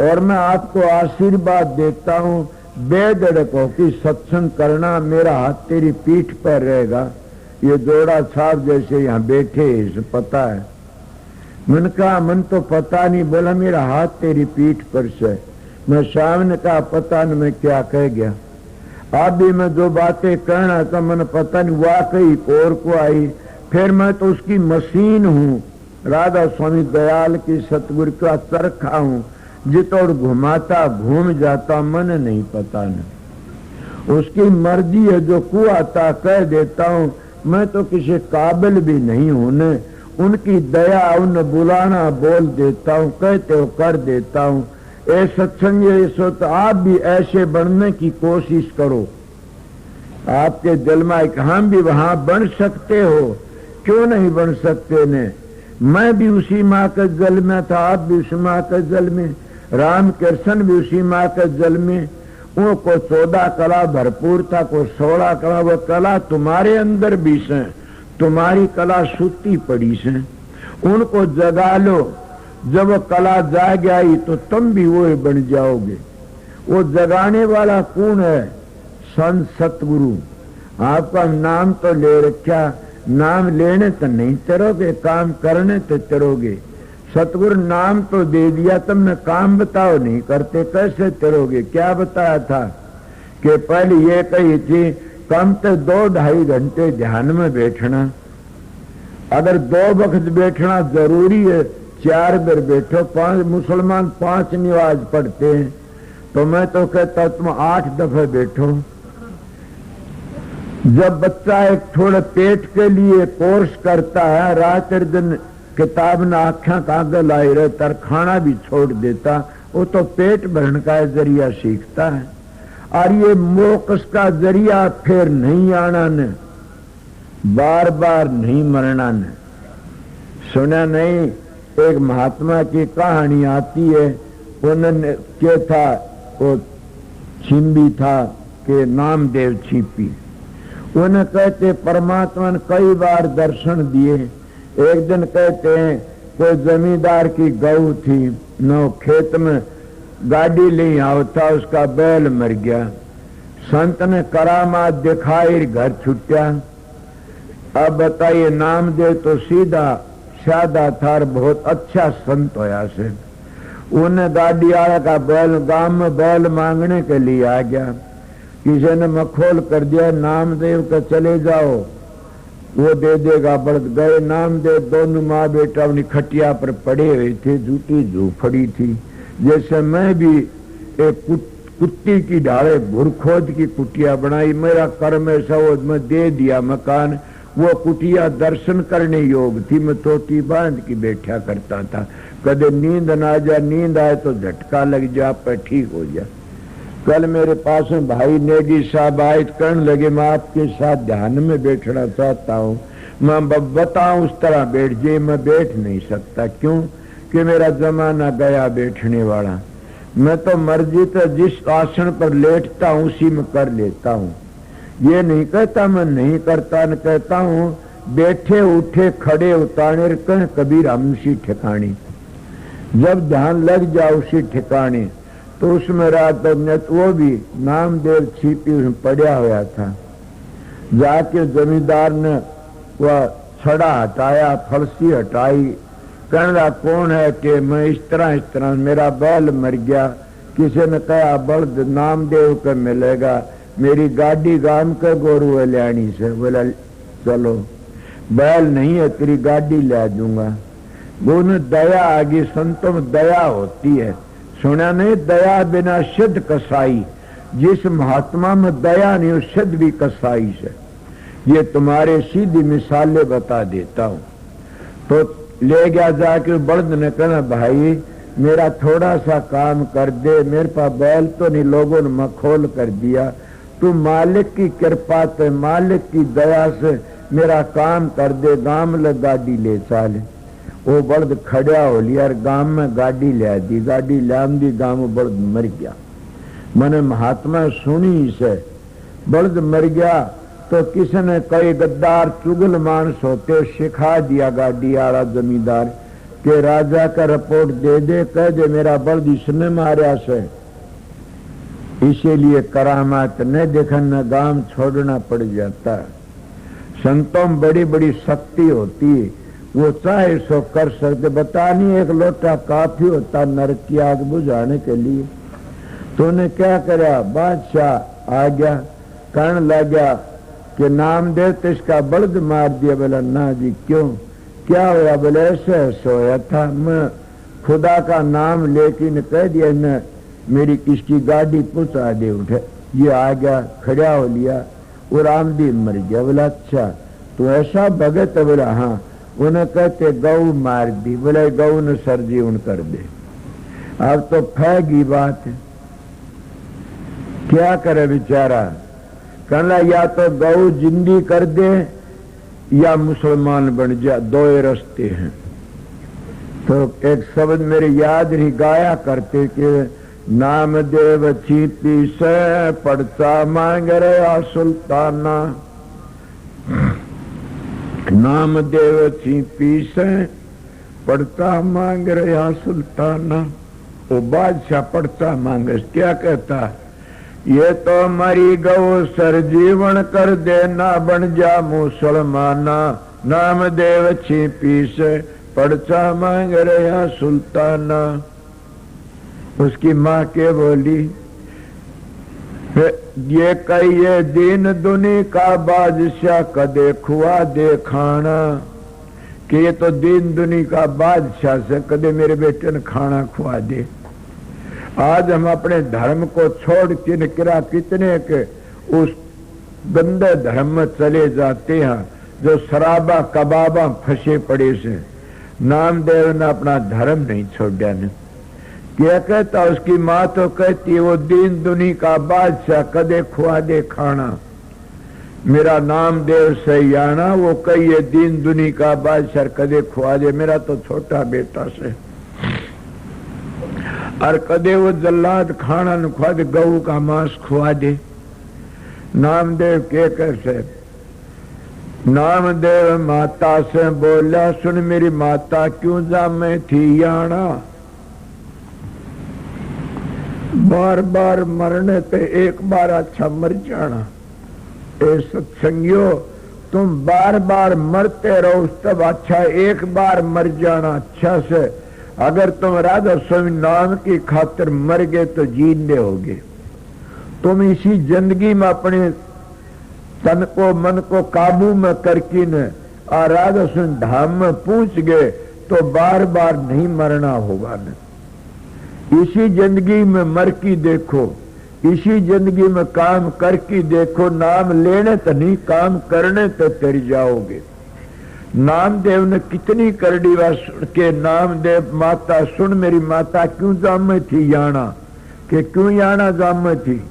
और मैं आपको आशीर्वाद देता हूँ, बेधड़क होकर सत्संग करना, मेरा हाथ तेरी पीठ पर रहेगा। ये जोड़ा साहब जैसे यहाँ बैठे इसे पता है। मन कहा मन तो पता नहीं। बोला मेरा हाथ तेरी पीठ पर से। मैं शाम ने कहा पता नहीं मैं क्या कह गया। आप भी मैं जो बातें कहना था मैंने पता नहीं वाकई और को आई। फिर मैं तो उसकी मशीन हूँ, राधा स्वामी दयाल की सतगुरु का चरखा हूँ, जितोड़ घुमाता घूम जाता मन नहीं पता नहीं। उसकी मर्जी है, जो कुआता कह देता हूँ। मैं तो किसी काबिल भी नहीं हूं ने, उनकी दया उन बुलाना बोल देता हूँ, कहते हो कर देता हूँ। ए सत्संग ऐसो तो आप भी ऐसे बनने की कोशिश करो। आपके दिल में एक हम भी वहां बन सकते हो, क्यों नहीं बन सकते ने? मैं भी उसी माँ के जल में था, आप भी उसी माँ के जल में, राम कृष्ण भी उसी माँ के जल में। उनको 14 कला भरपूर था, को 16 कला। वो कला तुम्हारे अंदर भी से, तुम्हारी कला सूती पड़ी से, उनको जगा लो। जब वो कला जाग आई तो तुम भी वो बन जाओगे। वो जगाने वाला कौन है? संत सतगुरु। आपका नाम तो ले रखा, नाम लेने तो नहीं चलोगे, काम करने तो चलोगे। सतगुरु नाम तो दे दिया, तुमने काम बताओ नहीं करते, कैसे चलोगे? क्या बताया था कि पहले ये कही थी कम तो 2-2.5 घंटे ध्यान में बैठना, अगर 2 वक्त बैठना जरूरी है 4 बार बैठो। 5 मुसलमान 5 नमाज पढ़ते हैं, तो मैं तो कहता तुम 8 दफे बैठो। जब बच्चा एक थोड़े पेट के लिए कोर्स करता है, रात दिन किताब न आख्या कागज लाई रहता, खाना भी छोड़ देता, वो तो पेट भरने का जरिया सीखता है। और ये मोक्ष का जरिया फिर नहीं आना ने, बार बार नहीं मरना ने। सुना नहीं, एक महात्मा की कहानी आती है, उन्होंने क्या था, वो छिंबी था कि नामदेव छिपी। उन्हें कहते परमात्मा ने कई बार दर्शन दिए। एक दिन कहते हैं कोई जमींदार की गऊ थी, न खेत में गाड़ी ले आवता, उसका बैल मर गया। संत ने करामात दिखाई, घर छुट्या। अब बताइए, नामदेव तो सीधा सादा था, बहुत अच्छा संत होया से। उन्हें गाड़ी आया का बैल गांव में बैल मांगने के लिए आ गया, किसी ने मखौल कर दिया नामदेव का चले जाओ वो दे देगा। बड़द गए नामदेव, दोनों माँ बेटा अपनी खटिया पर पड़े हुए थे, झूठी झूपड़ी थी। जैसे मैं भी एक कुत्ती की ढाले भुरखोद की कुटिया बनाई, मेरा कर्म ऐसा वो मैं दे दिया मकान। वो कुटिया दर्शन करने योग थी, मैं टोटी बांध की बैठा करता था। कदे नींद ना जा, नींद आए तो झटका लग जा, पर ठीक हो जा। कल मेरे पास में भाई नेगी साहब आए, कहने लगे मैं आपके साथ ध्यान में बैठना चाहता हूँ। मैं बताऊं उस तरह बैठ जाए, मैं बैठ नहीं सकता। क्यों कि मेरा जमाना गया बैठने वाला। मैं तो मर्जी तो जिस आसन पर लेटता हूँ उसी में कर लेता हूँ। ये नहीं कहता मैं नहीं करता, न कहता हूँ बैठे उठे खड़े उतारे कह कबीर हम उसी ठिकाने। जब ध्यान लग जाए उसी ठिकाने, तो उसमें रात वो भी नामदेव छिपी उसमें पड़ा हुआ था। जाके जमींदार ने वह छड़ा हटाया, फलसी हटाई, कहना कौन है कि मैं इस तरह मेरा बैल मर गया। किसी ने कहा बल्द नामदेव को मिलेगा, मेरी गाड़ी गांव के गोरू हल्याणी से। बोला चलो, बैल नहीं है तेरी गाड़ी ले दूंगा। वो दया आगे, संतों में दया होती है। सुना नहीं, दया बिना सिद्ध कसाई। जिस महात्मा में दया नहीं, उस सिद्ध भी कसाई से। ये तुम्हारे सीधी मिसालें बता देता हूं। तो ले गया जाके, बल्द ने कहना भाई मेरा थोड़ा सा काम कर दे, मेरे पास बैल तो नहीं, लोगों ने मखौल कर दिया। तू मालिक की कृपा से, मालिक की दया से मेरा काम कर दे, गांव में गाड़ी ले चल। वो बल्द खड़ा हो लिया, गांव में गाड़ी ले दी, गाड़ी लाम दी, गांव में बल्द मर गया। मैंने महात्मा सुनी से बल्द मर गया तो किसी ने कई गद्दार चुगल मानस होते सिखा दिया गाड़ी वाला जमींदार के राजा का रिपोर्ट दे दे, कह दे मेरा बल्द इसने मारा से। इसीलिए करामात न देखना, गांव छोड़ना पड़ जाता। संतों में बड़ी बड़ी शक्ति होती है, वो चाहे सो कर सकते। बता नहीं, एक लोटा काफी होता नरक की आग बुझाने के लिए। तो उन्हें क्या करा, बादशाह आ गया, कहने लगा कि नामदेव तो इसका बल्द मार दिया। बोला ना जी, क्यों, क्या हुआ? बोले ऐसे ऐसे होया था, मैं खुदा का नाम लेकिन कह दिया न मेरी इसकी गाड़ी पहुंचा दे। उठे, ये आ गया, खड़ा हो लिया, वो रामदेव मर गया। बोला अच्छा तो ऐसा भगत है? बोला हाँ। उन्हें कहते गऊ मार दी। बोले गऊ ने सरजीवन कर दे। अब तो फैगी बात है, क्या करे बेचारा। कहना या तो गऊ जिंदी कर दे या मुसलमान बन जा, दो रास्ते हैं। तो एक शब्द मेरे याद रही, गाया करते कि नामदेव छिपी से पड़ता मांग रहा सुल्ताना। नामदेव छिपी से पड़ता मांग रहा सुल्ताना। वो बादशाह पड़ता मांग, क्या कहता, ये तो मरी गौ सर जीवन कर दे, ना बन जा मुसलमाना। नामदेव छिपी से पर्चा मांग रहा सुल्ताना। उसकी माँ के बोली, ये कहिए दीन दुनी का बादशाह कदे खुआ दे खाना, कि ये तो दीन दुनी का बादशाह से कदे मेरे बेटे ने खाना खुआ दे। आज हम अपने धर्म को छोड़ किरा कितने के उस गंदे धर्म में चले जाते हैं जो शराबा कबाबा फंसे पड़े से। नामदेव ने अपना धर्म नहीं छोड़ा ने। क्या कहता, उसकी माँ तो कहती वो दीन दुनी का बादशाह कदे खुआ दे खाना। मेरा नामदेव सयाना वो कहिए दीन दुनी का बादशाह कदे खुआ दे मेरा तो छोटा बेटा से। और कदे वो जल्लाद खाना न खुआ दे, गऊ का मांस खुआ दे। नामदेव के कैसे? नामदेव माता से बोला, सुन मेरी माता क्यों जामे थी याना, बार बार मरने पे एक बार अच्छा मर जाना। ए सत्संगियों, तुम बार बार मरते रहो तब अच्छा एक बार मर जाना अच्छा से। अगर तुम राधा स्वामी नाम की खातिर मर गए तो जीने होगे। तुम इसी जिंदगी में अपने तन को मन को काबू में करके न राधा स्वामी धाम में पहुंच गए तो बार बार नहीं मरना होगा न। इसी जिंदगी में मर की देखो, इसी जिंदगी में काम करके देखो। नाम लेने तो नहीं, काम करने तो तर जाओगे। नामदेव ने कितनी करड़ी बात सुन के, नामदेव माता सुन मेरी माता क्यों जाम थी याना, कि क्यों याना जाम थी?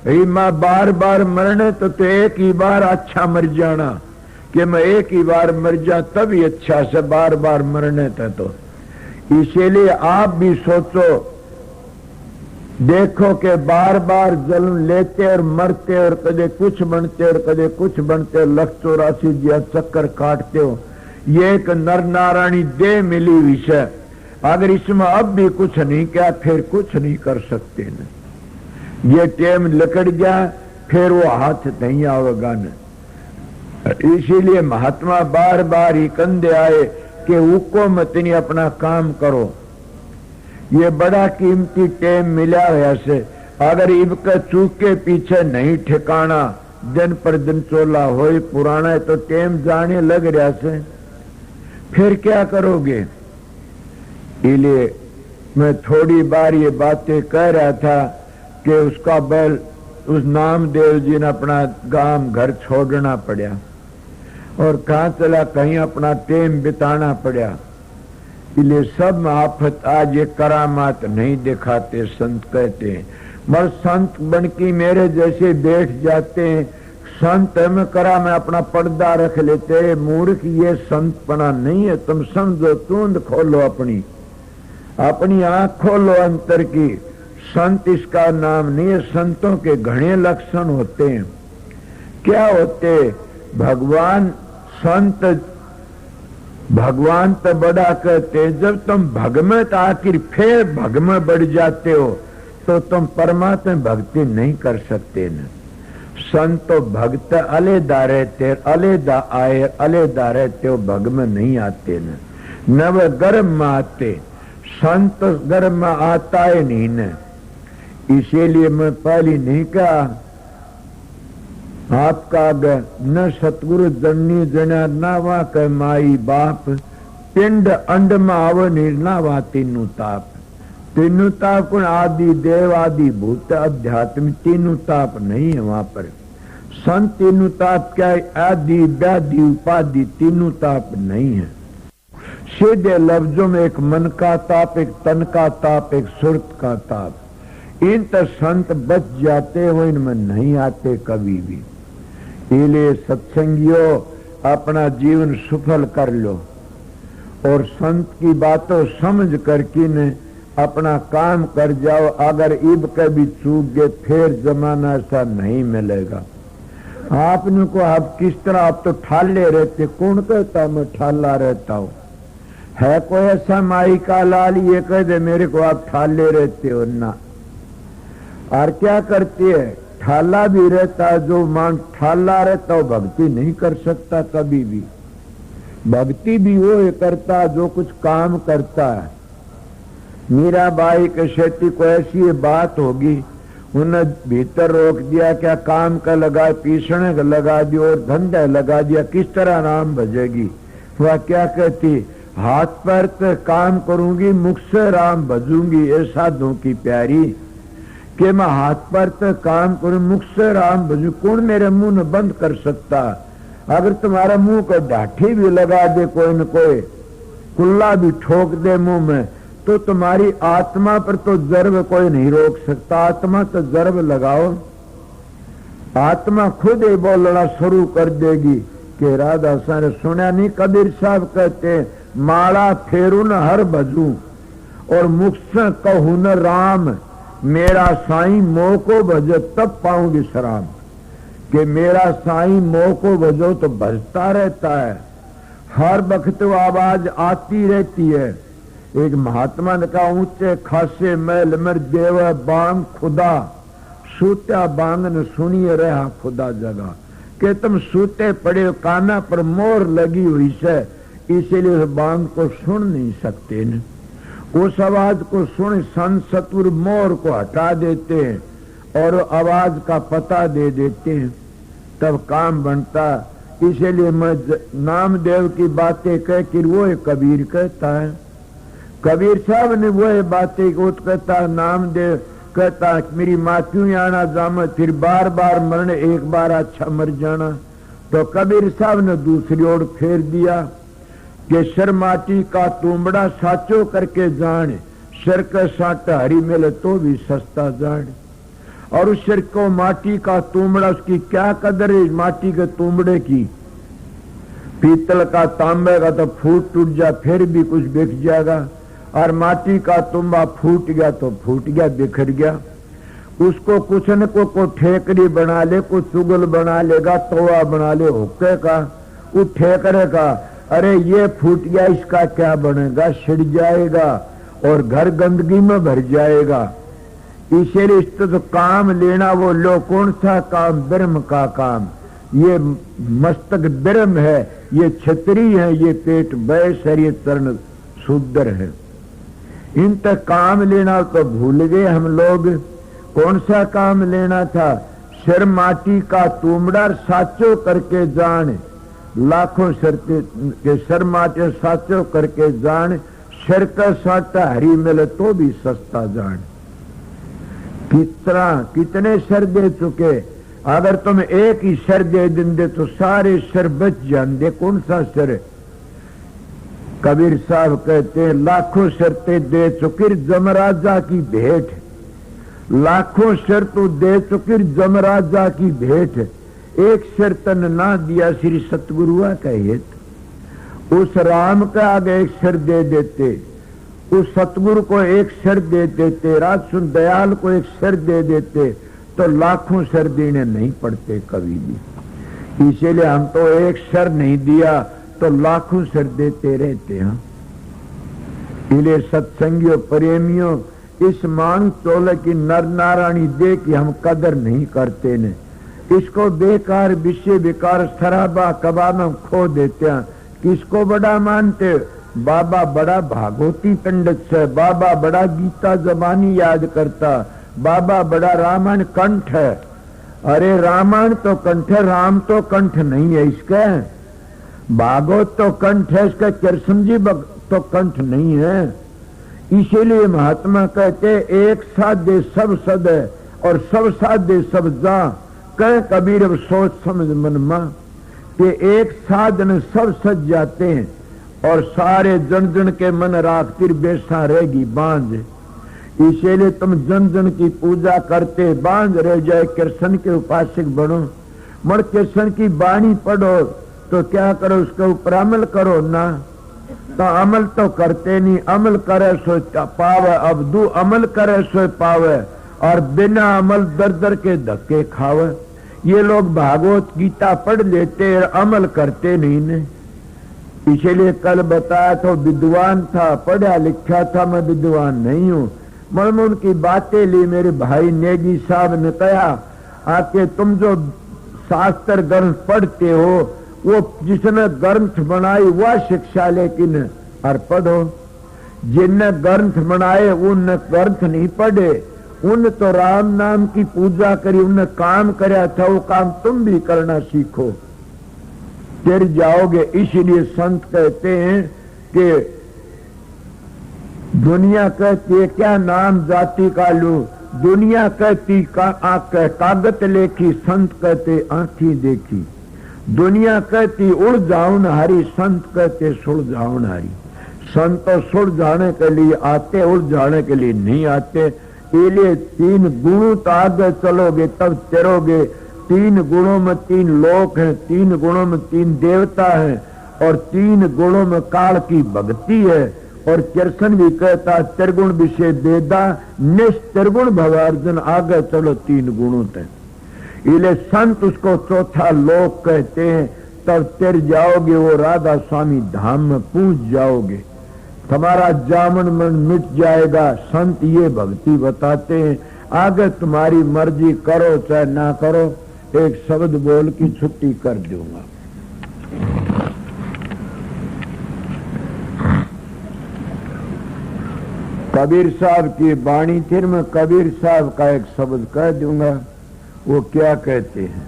ही माँ बार बार मरने तो एक ही बार अच्छा मर जाना, कि मैं एक ही बार मर जा तभी अच्छा से, बार बार मरने तो। इसीलिए आप भी सोचो, देखो कि बार बार जन्म लेते और मरते और कदे कुछ बनते और कदे कुछ बनते, 184 दिया चक्कर काटते हो। ये एक नर नारायणी देह मिली विषय, अगर इसमें अब भी कुछ नहीं किया फिर कुछ नहीं कर सकते न। ये टेम लकड़ गया फिर वो हाथ नहीं आवेगा न। इसीलिए महात्मा बार बार ही कंधे आए कि उको मत नहीं अपना काम करो। ये बड़ा कीमती टेम मिला है से, अगर इबका चूक के पीछे नहीं ठिकाना, दिन पर दिन चोला हो पुराना है तो टेम जाने लग रहा से, फिर क्या करोगे? इसलिए मैं थोड़ी बार ये बातें कह रहा था कि उसका बैल, उस नामदेव जी ने अपना गांव घर छोड़ना पड़ा और कहाँ चला, कहीं अपना टेम बिताना पड़ा। इसलिए सब आफत आज ये करामात नहीं दिखाते, संत कहते हैं। मगर संत बनकी मेरे जैसे बैठ जाते हैं, संत में करा में अपना पर्दा रख लेते हैं। मूर्ख ये संतपना नहीं है। तुम समझो, तूंद खोलो, अपनी आंख खोलो अंतर की। संत इसका नाम नहीं है। संतों के घने लक्षण होते हैं। क्या होते? भगवान संत भगवान तो बड़ा कहते, जब तुम भग में तो आखिर फिर भग में बढ़ जाते हो तो तुम परमात्मा भक्ति नहीं कर सकते न। संत तो भक्त अलेदा रहते, अलेदा आए अलेदा रहते हो, भग में नहीं आते न वह गर्भ में आते। संत गर्भ में आता है नहीं न। इसीलिए मैं पहले नहीं कहा आपका न सतगुरु जननी जना ना वा के माई बाप, पिंड अंड में आव निर्ना वा तीनू ताप। तीनू ताप आदि देव आदि भूत अध्यात्म तीनू ताप नहीं है वहां पर। संत तीनू ताप क्या है? आदि व्याधि उपाधि तीनू ताप नहीं है। सीधे लफ्जों में एक मन का ताप, एक तन का ताप, एक सुरत का ताप। इन तो संत बच जाते हो, इनमें नहीं आते कभी भी। इसलिए सत्संगियों, अपना जीवन सफल कर लो और संत की बातों समझ करके न अपना काम कर जाओ। अगर इब कभी चूक गए फिर जमाना ऐसा नहीं मिलेगा। आपने को आप किस तरह, आप तो ठाले रहते। कौन कहता मैं ठाला रहता हूँ? है कोई ऐसा माई का लाल ये कह दे मेरे को आप ठाले रहते हो ना? और क्या करती है? ठाला भी रहता, जो मान ठाला रहता हो भक्ति नहीं कर सकता कभी भी। भक्ति भी वो करता जो कुछ काम करता है। मीराबाई के शेट्टी को ऐसी बात होगी, उन्हें भीतर रोक दिया, क्या काम का लगा, पीसने का लगा दिया और धंधा लगा दिया, किस तरह राम भजेगी। वह क्या कहती, हाथ पैर से काम करूंगी, मुख से राम भजूंगी। ये साधुओं की प्यारी कि मैं हाथ पैर से काम करूं, मुख से राम भजू। कौन मेरे मुंह न बंद कर सकता। अगर तुम्हारा मुंह को ढाठी भी लगा दे, कोई न कोई कुल्ला भी ठोक दे मुंह में, तो तुम्हारी आत्मा पर तो जर्ब कोई नहीं रोक सकता। आत्मा तो जर्ब लगाओ, आत्मा खुद ही बोलना शुरू कर देगी। कि राधा सारे सुना नहीं, कबीर साहब कहते हैं, माला फेरू न हर भजू और मुख से कहू न राम, मेरा साईं मोह को भजो तब पाऊं विश्राम। कि मेरा साईं मोह को भजो तो भजता रहता है, हर वक्त आवाज आती रहती है। एक महात्मा ने कहा, ऊंचे खासे मैल मर देव बांग खुदा, सूत्या बांग न सुनिए रहा खुदा जगह। कि तुम सूते पड़े हो, काना पर मोर लगी हुई से, इसीलिए उस बांग को सुन नहीं सकते न। उस आवाज को सुन संत सतुर मोर को हटा देते हैं और आवाज का पता दे देते हैं, तब काम बनता। इसीलिए मैं नामदेव की बातें कह कि वो कबीर कहता है, कबीर साहब ने वो बातें कहता, नामदेव कहता मेरी माँ आना जामा, फिर बार बार मरने, एक बार अच्छा मर जाना। तो कबीर साहब ने दूसरी ओर फेर दिया कि सर माटी का तुमड़ा साचो करके जान, सर का साटा हरी मिले तो भी सस्ता जान। और उस सिर को माटी का तुमड़ा, उसकी क्या कदर है माटी के तुमड़े की। पीतल का तांबे का तो फूट टूट जा फिर भी कुछ बिक जाएगा, और माटी का तुम्बा फूट गया तो फूट गया, बिखर गया। उसको कुछ न को ठेकरी बना ले, कुछ चुगल बना लेगा, तोड़ा बना ले हुक्के का, वो ठेकरे का, अरे ये फूट गया इसका क्या बनेगा, छिड़ जाएगा और घर गंदगी में भर जाएगा। इसीलिए इस तो काम लेना वो लो, कौन सा काम, ब्रह्म का काम। ये मस्तक ब्रह्म है, ये छतरी है, ये पेट बैस है, ये चरण शूद्र है। इन तक काम लेना तो भूल गए हम लोग। कौन सा काम लेना था, सिर माटी का तुमड़ा साचो करके जान, लाखों शर्ते के सर माटे साचो करके जान, सिर का साटा हरी मिले तो भी सस्ता जान। कितने सर दे चुके, अगर तुम एक ही सर दे देंगे तो सारे सर बच जाएंगे। कौन सा सर, कबीर साहब कहते हैं, लाखों शर्तें दे चुकिर जमराजा की भेंट, लाखों शर्त दे चुकिर जमराजा की भेंट, एक शर्तन ना दिया श्री सतगुरुआ कहित। उस राम का आगे एक शर दे देते, उस सतगुरु को एक शर दे देते, राजसुन दयाल को एक शर दे देते, तो लाखों शर देने नहीं पड़ते कभी भी। इसीलिए हम तो एक शर नहीं दिया तो लाखों शर देते रहते हैं। इसलिए सत्संगियों प्रेमियों, इस मांग चोले की नर नारायणी दे कि हम कदर नहीं करते ने, इसको बेकार विषय विकार शराबा कबाब में खो देते हैं। किसको बड़ा मानते, बाबा बड़ा भागवती पंडित से, बाबा बड़ा गीता जबानी याद करता, बाबा बड़ा रामायण कंठ है। अरे रामायण तो कंठ है, राम तो कंठ नहीं है इसका, भागवत तो कंठ है इसका, कृष्ण जी तो कंठ नहीं है। इसीलिए महात्मा कहते एक साधे सब सद है और सब साधे सब जा, कह कबीर अब सोच समझ मन मा, कि एक साधन सब सज जाते हैं और सारे जन जन के मन राख फिर बेसा रहेगी बांझ। इसीलिए तुम जन जन की पूजा करते बांझ रह जाए, कृष्ण के उपासक बनो। मर कृष्ण की बाणी पढ़ो तो क्या करो, उसके ऊपर अमल करो ना, तो अमल तो करते नहीं। अमल करे सो पावे अबदू, अमल करे सो पावे, और बिना अमल दर दर के धक्के खावे। ये लोग भागवत गीता पढ़ लेते और अमल करते नहीं ने। इसीलिए कल बताया था विद्वान था, पढ़ा लिखा था, मैं विद्वान नहीं हूँ। मैं उनकी बातें ली, मेरे भाई नेगी साहब ने कहा आके तुम जो शास्त्र ग्रंथ पढ़ते हो वो जिसने ग्रंथ बनाई वह शिक्षा लेकिन और पढ़ो। जिनने ग्रंथ बनाए उनने ग्रंथ नहीं पढ़े, उन तो राम नाम की पूजा करी, उनने काम कराया था, वो काम तुम भी करना सीखो, फिर जाओगे। इसलिए संत कहते हैं कि दुनिया कहती है क्या नाम जाति का लू, दुनिया कहती कागत लेखी, संत कहते आंखी देखी। दुनिया कहती उड़ जाऊन हारी, संत कहते सुड़ जाऊन हारी। संत तो सुड़ जाने के लिए आते, उड़ जाने के लिए नहीं आते। इसलिए 3 गुणों तो आगे चलोगे तब चलोगे। 3 गुणों में 3 लोक हैं, 3 गुणों में 3 देवता हैं, और 3 गुणों में काल की भक्ति है। और कृष्ण भी कहता त्रिगुण विषय वेदा निस्त्रिगुण भवार्जुन, आगे चलो 3 गुणों तक। इसलिए संत उसको चौथा लोक कहते हैं। तब तिर जाओगे वो राधा स्वामी धाम में पहुंच जाओगे, तुम्हारा जामन मन मिट जाएगा। संत ये भक्ति बताते हैं। आगे तुम्हारी मर्जी, करो चाहे ना करो। एक शब्द बोल की छुट्टी कर दूंगा। कबीर साहब की वाणी थी, मैं कबीर साहब का एक शब्द कह दूंगा। वो क्या कहते हैं?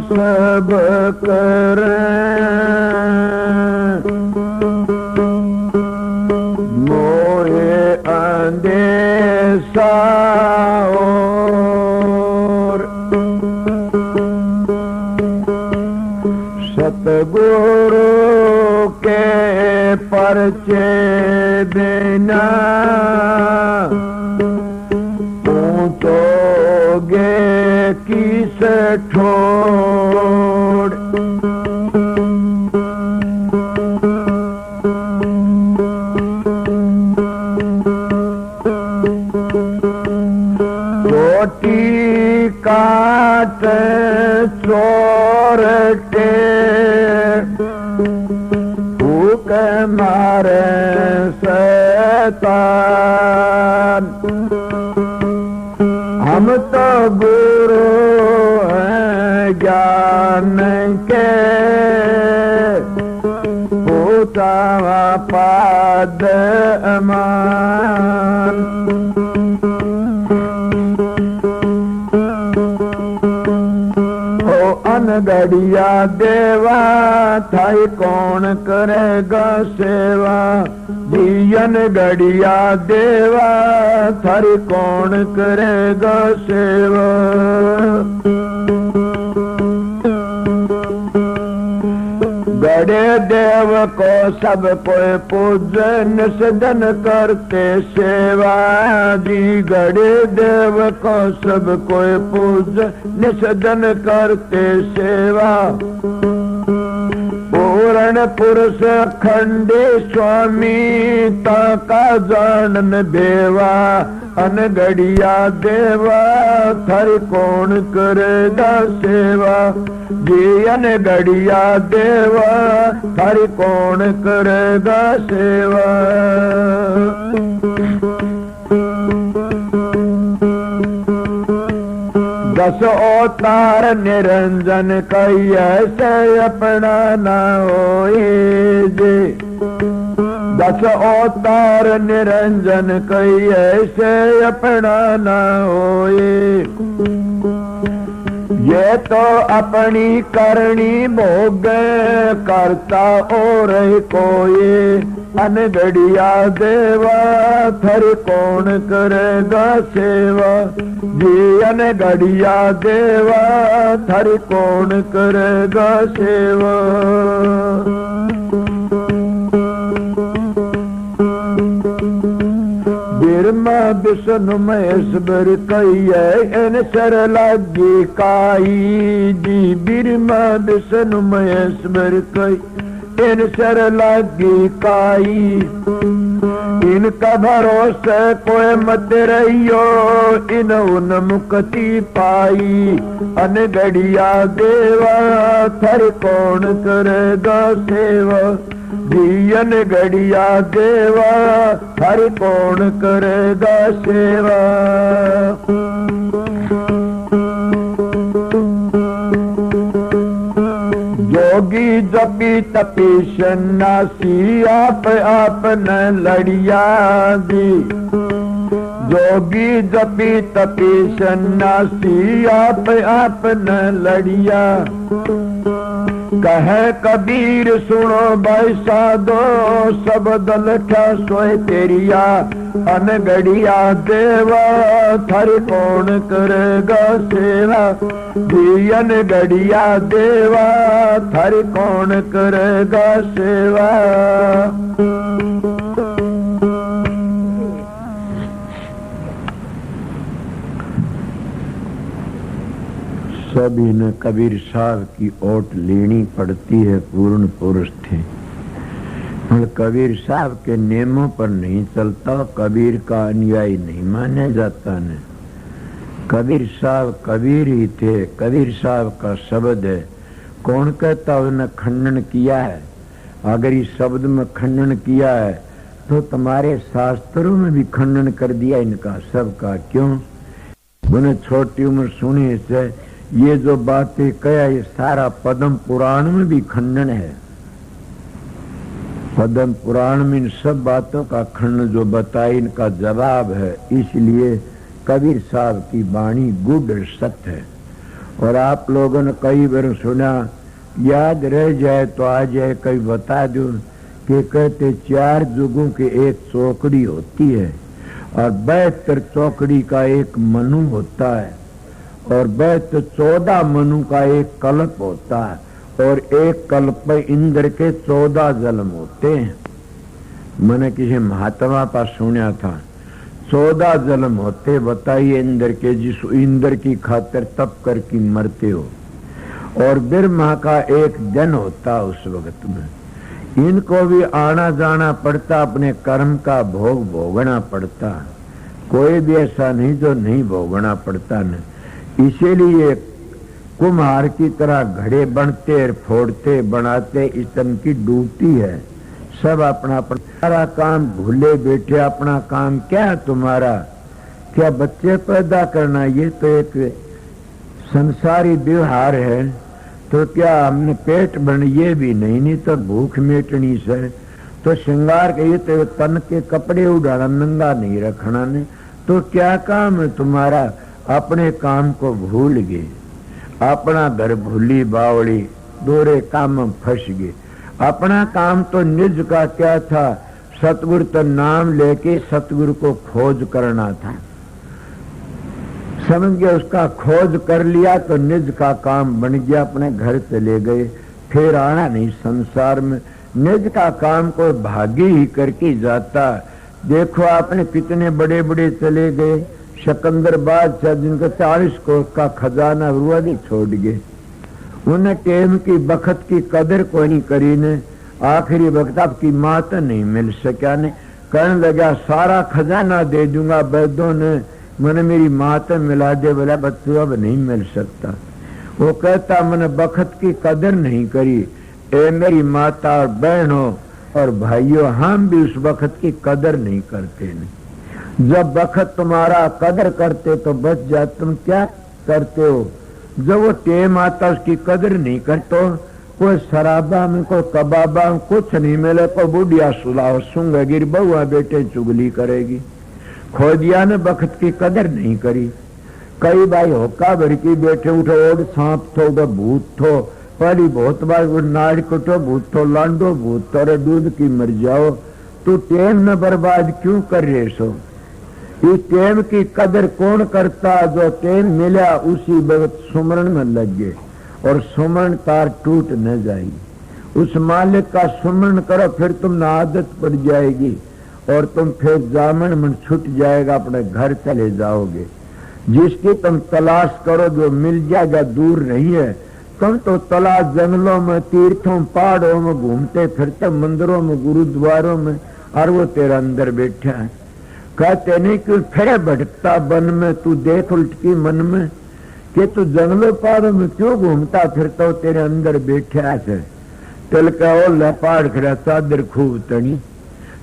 सब करें मोहे अंदेशा और सतगुरु के परचे बिना पूछोगे किस ठोड़। रोटी काट चोरटे भूख मारे शैतान। हम तो गुरु हैं ज्ञान के पूछा पाद अमान। ओ अनगढ़िया देवा थाई कौन करेगा सेवा। जीवन गढ़िया देवा थारी कौन करेगा सेवा। गड़े देव को सब कोई पूजन सदन करते सेवा। जी गड़े देव को सब कोई पूजन सदन करते सेवा। पूर्ण पुरुष खंडे स्वामी ताका जानन देवा। अनगढ़िया देवा थर कौन करेगा सेवा। जी अनगढ़िया देवा थर कौन करेगा सेवा। दस अवतार निरंजन कई ऐसे अपना ना होए जे। 10 अवतार निरंजन कई ऐसे अपना ना होए। ये तो अपनी करनी भोग करता और कोई। अनगढ़िया देवा थर कौन करेगा सेवा। जी अनगढ़िया देवा थर कौन करेगा सेवा। बिरमा विष्णु महेश्वर कहिए इन सर लागी काई। जी बिरमा विष्णु महेश्वर कही इन सर लगी काई, इनका भरोसे कोई मत रहियो, इन उन मुक्ति पाई। अनगढ़िया देवा थर कौन करेगा सेवा, जियन गढ़िया देवा हर कौन करेगा सेवा। जोगी जपी तपी सन्यासी आप न लड़िया दी, जोगी जपी तपी सन्यासी आप न लड़िया। कहे कबीर सुनो भाई साधो, सब दलठा सोए तेरिया। अनगढ़िया देवा थर कौन करेगा सेवा, जी अनगढ़िया देवा थर कौन करेगा सेवा। सभी ने कबीर साहब की ओट लेनी पड़ती है, पूर्ण पुरुष थे। और कबीर साहब के नियमों पर नहीं चलता, कबीर का अनुयायी नहीं माना जाता ने। कबीर साहब कबीर ही थे, कबीर साहब का शब्द है। कौन कहता उन्होंने खंडन किया है? अगर इस शब्द में खंडन किया है तो तुम्हारे शास्त्रों में भी खंडन कर दिया इनका सबका। क्यों? उन्हें छोटी उम्र सुनी से ये जो बातें कहा, ये सारा पद्म पुराण में भी खंडन है। पद्म पुराण में इन सब बातों का खंडन जो बताई, इनका जवाब है। इसलिए कबीर साहब की वाणी गुड सत्य है। और आप लोगों ने कई बार सुना, याद रह जाए तो आ जाए, कई बता दो कि कहते 4 जुगों की एक चौकड़ी होती है और 72 चौकड़ी का एक मनु होता है, और 14 मनु का एक कल्प होता है, और एक कल्प में इंद्र के 14 जन्म होते हैं। मैंने किसी महात्मा पर सुना था 14 जन्म होते। बताइए इंद्र के, जिस इंद्र की खातिर तप करके मरते हो। और ब्रह्मा का एक दिन होता उस वक्त में। इनको भी आना जाना पड़ता, अपने कर्म का भोग भोगना पड़ता। कोई भी ऐसा नहीं जो नहीं भोगना पड़ता न। इसीलिए कुम्हार की तरह घड़े बनते, फोड़ते, बनाते, इस तरह की डूबती है। सब अपना सारा काम भूले बैठे। अपना काम क्या है तुम्हारा? क्या बच्चे पैदा करना? ये तो एक संसारी व्यवहार है। तो क्या हमने पेट बन, ये भी नहीं तो भूख मिटनी से। तो श्रृंगार के ये तो तन के कपड़े उड़ाना, नंगा नहीं रखना ने। तो क्या काम है तुम्हारा? अपने काम को भूल गए, अपना घर भूली बावड़ी, दोरे काम में फंस गए। अपना काम तो निज का क्या था? सतगुरु तो नाम लेके सतगुरु को खोज करना था। समझ गए? उसका खोज कर लिया तो निज का काम बन गया, अपने घर चले गए, फिर आना नहीं संसार में। निज का काम को भागी ही करके जाता। देखो आपने कितने बड़े बड़े चले गए। सिकंदर बादशाह जिनका 40 कोस का खजाना रुआ भी छोड़ गए। उन्हें टेम की बखत की कदर को नहीं करी ने। आखिरी वक्त आपकी मात नहीं मिल सका ने। कहने लगा सारा खजाना दे दूंगा वैद्यों ने, मैंने मेरी मात मिला दे। बोला बच्चों अब नहीं मिल सकता। वो कहता मैंने बखत की कदर नहीं करी। ए मेरी माता और बहनों और भाइयों, हम भी उस वक्त की कदर नहीं करते ने। जब वक्त तुम्हारा कदर करते तो बच जाते। तुम क्या करते हो? जब वो टेम आता उसकी कदर नहीं करते। कोई शराबा में, कोई कबाबा में कुछ नहीं मिले, कोई बुढ़िया सुलाओ सुंगेगी, बहुआ बेटे चुगली करेगी। खोदिया ने वक्त की कदर नहीं करी। कई भाई होका भर की बैठे उठो, ओड सांप थो, उठो भूत थो, पहली बहुत बार नाड़ कुटो भूत थो, लांडो भूत थो, रे दूध की मर जाओ। तू टेम न बर्बाद क्यों कर रहे सो? इस टेम की कदर कौन करता? जो टेम मिला उसी वक्त सुमरण में लग गए, और सुमरण तार टूट न जाएगी। उस मालिक का सुमरण करो, फिर तुम आदत पड़ जाएगी और तुम फिर जामन मन छूट जाएगा, अपने घर चले जाओगे। जिसकी तुम तलाश करो जो मिल जाएगा, दूर नहीं है। तुम तो तालाब जंगलों में, तीर्थों, पहाड़ों में घूमते फिरते, मंदिरों में, गुरुद्वारों में, और वो तेरा अंदर बैठा है। कहते नहीं कि फिर भटकता बन में, तू देख उल्टकी मन में, कि तू जंगलों पहाड़ों में क्यों घूमता फिरता हो, तेरे अंदर बैठा है। तिल का ओ लपाड़ खड़ा चादर खूब तनी,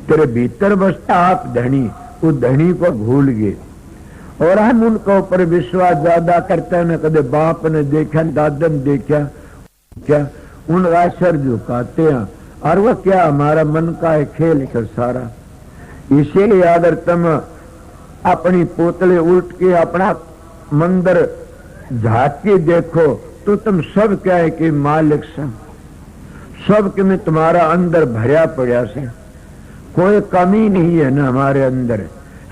तेरे भीतर बसता आप धनी, उस धनी को भूल गए। और हम उनके ऊपर विश्वास ज्यादा करते हैं, न कदे बाप ने देखा, दादा ने देखा, क्या उनका सर झुकाते हैं। और वो क्या हमारा मन का है खेल है सारा। इसीलिए अगर तुम अपनी पोतले उल्ट के अपना मंदिर झाँक के देखो तो तुम सब क्या है कि मालिक सब के में तुम्हारा अंदर भरिया पड़ा से, कोई कमी नहीं है ना हमारे अंदर।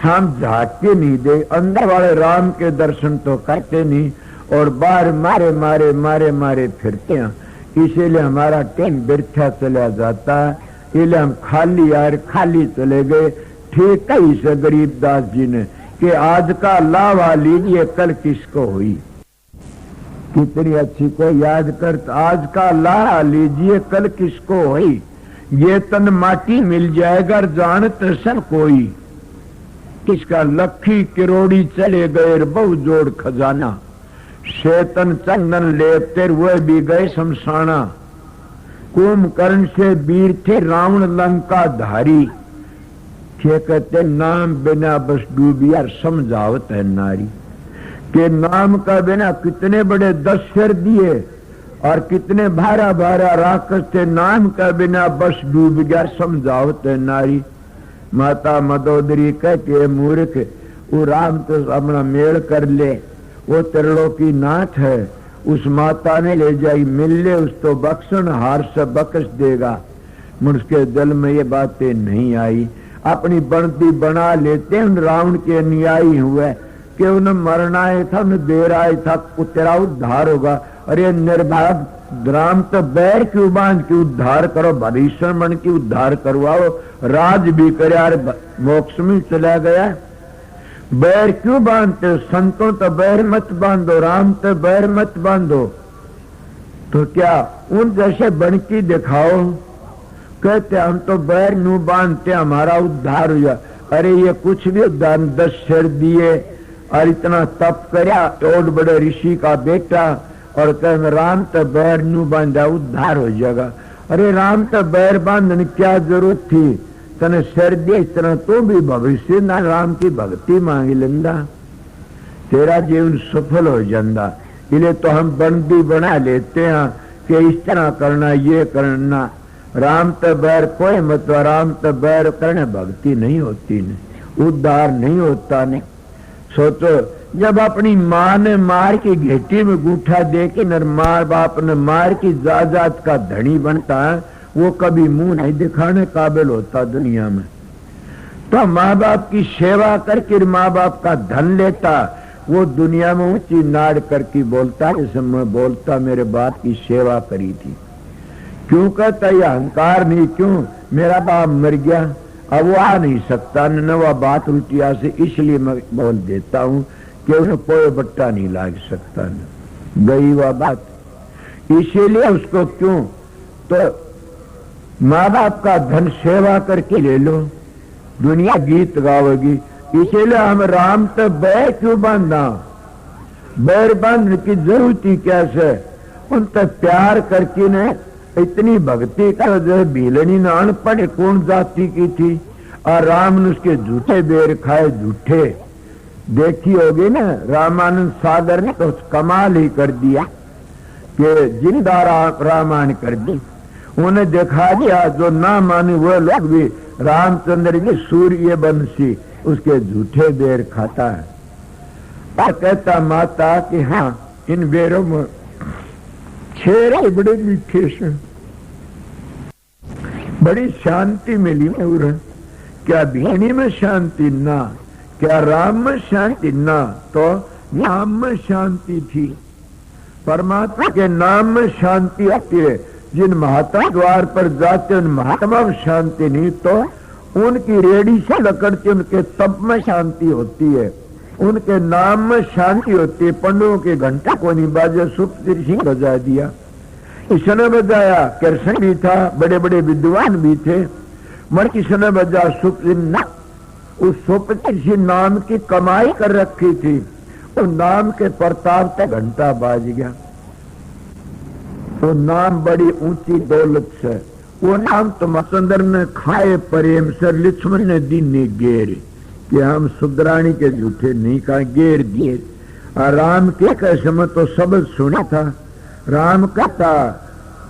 हम झाँक के नहीं दे, अंदर वाले राम के दर्शन तो करते नहीं, और बाहर मारे मारे मारे मारे फिरते हैं। इसीलिए हमारा टाइम बिरथा चला जाता है, इसलिए हम खाली यार खाली चले गए। ठीक है इसे गरीबदास जी ने कि आज का लावा लीजिए कल किसको हुई। कितनी अच्छी को याद कर, आज का लाहा लीजिए कल किसको हुई। ये तन माटी मिल जाएगा जानत सब कोई, किसका लखी किरोड़ी चले गए बहु जोड़ खजाना। शेतन चंदन लेपते हुए भी गए शमशाना, कुंभकर्ण से वीर थे रावण लंका धारी। क्या कहते नाम बिना बस डूबी, यार समझावत है नारी के नाम का बिना कितने बड़े 10 सिर दिए और कितने भारा भारा राक्षस थे, नाम का बिना बस डूब गया, समझावत है नारी। माता मदोदरी कहती है मूर्ख, वो राम तो अपना मेल कर ले, वो त्रिलोकी नाथ है, उस माता ने ले जाई मिल ले, उस तो बख्शन हार से बख्श देगा। मुझके दिल में ये बातें नहीं आई। अपनी बनती बना लेते उन रावण के अनुयायी हुए कि उन्हें मरना ही था, उन्हें देर आया था, तेरा उद्धार होगा। अरे निर्भाग राम तो बैर क्यों बांध के उद्धार करो, भरीषण बन के उद्धार करवाओ, राज भी करे यार मोक्ष में चला गया। बैर क्यों बांधते हो? संतों तो बैर मत बांधो, राम तो बैर मत बांधो। तो क्या उन जैसे बनकी दिखाओ। कहते हम तो बैर नू बांधते हमारा उद्धार हुआ। अरे ये कुछ भी उद्धार, 10 सिर दिए और इतना तप करया, और बड़े ऋषि का बेटा, और कह राम तो बैर नू बांधा उद्धार हो जाएगा। अरे राम तो बैर बांधने क्या जरूरत थी, तने सिर दिए इस तरह तो भी भविष्य ना राम की भक्ति मांगी लेंदा, तेरा जीवन सफल हो जाता। इसलिए तो हम बंदी बना लेते हैं कि इस तरह करना, ये करना। राम तो बैर कोई मत, राम तो बैर करने भक्ति नहीं होती ने, उद्धार नहीं होता ने। सोचो जब अपनी माँ ने मार की घेटी में गूठा दे के नर मार बाप ने मार की जायदाद का धनी बनता है, वो कभी मुंह नहीं दिखाने काबिल होता दुनिया में। तो माँ बाप की सेवा करके माँ बाप का धन लेता, वो दुनिया में ऊंची नाड़ करके बोलता, जैसे मैं बोलता मेरे बाप की सेवा करी थी। क्यों कहता ये अहंकार नहीं, क्यों मेरा बाप मर गया अब वो आ नहीं सकता न वह बात उल्टिया से, इसलिए मैं बोल देता हूँ कि उन्हें कोई बट्टा नहीं लाग सकता न, गई वह बात। इसीलिए उसको क्यों तो माँ बाप का धन सेवा करके ले लो, दुनिया गीत गावेगी। इसीलिए हम राम तो बैर क्यों बांधा, बैर बांधने की जरूरत ही कैसे, उन तक प्यार करके ने इतनी भक्ति का जो भीलनी ने अनपढ़ कौन जाति की थी, और राम ने उसके झूठे बेर खाए, झूठे देखी होगी ना। रामानंद सागर ने तो कमाल ही कर दिया कि जिंदा रामायण कर दी, उन्हें दिखा दिया। जो ना माने वो लोग भी रामचंद्र जी सूर्य वंशी उसके झूठे बेर खाता है। और कहता माता कि हाँ इन बेरों में छेरे बड़े मीठे से, बड़ी शांति मिली और क्या भेणी में शांति ना, क्या राम में शांति ना, तो नाम में शांति थी। परमात्मा के नाम में शांति आती है। जिन महात्मा द्वार पर जाते उन महात्मा में शांति नहीं, तो उनकी रेडी से लकड़ती उनके तप में शांति होती है। उनके नाम में शांति होती है। पंडुओं के घंटा को नहीं बाजा, सुखदेव सिंह बजा दिया, इसने बजाया। कृष्ण भी था, बड़े बड़े विद्वान भी थे, मर किसने बजा सुखदेव ना। उस सुखदेव सिंह नाम की कमाई कर रखी थी, उस नाम के प्रताप तक घंटा बाज गया। वो नाम बड़ी ऊंची दौलत से, वो नाम तो मसंदर ने खाए प्रेम से, लक्ष्मण ने दीनी गेर कि हम सुधरानी के झूठे नहीं कहा, गेर दिए। और राम के कसम तो शब्द सुना था, राम कहता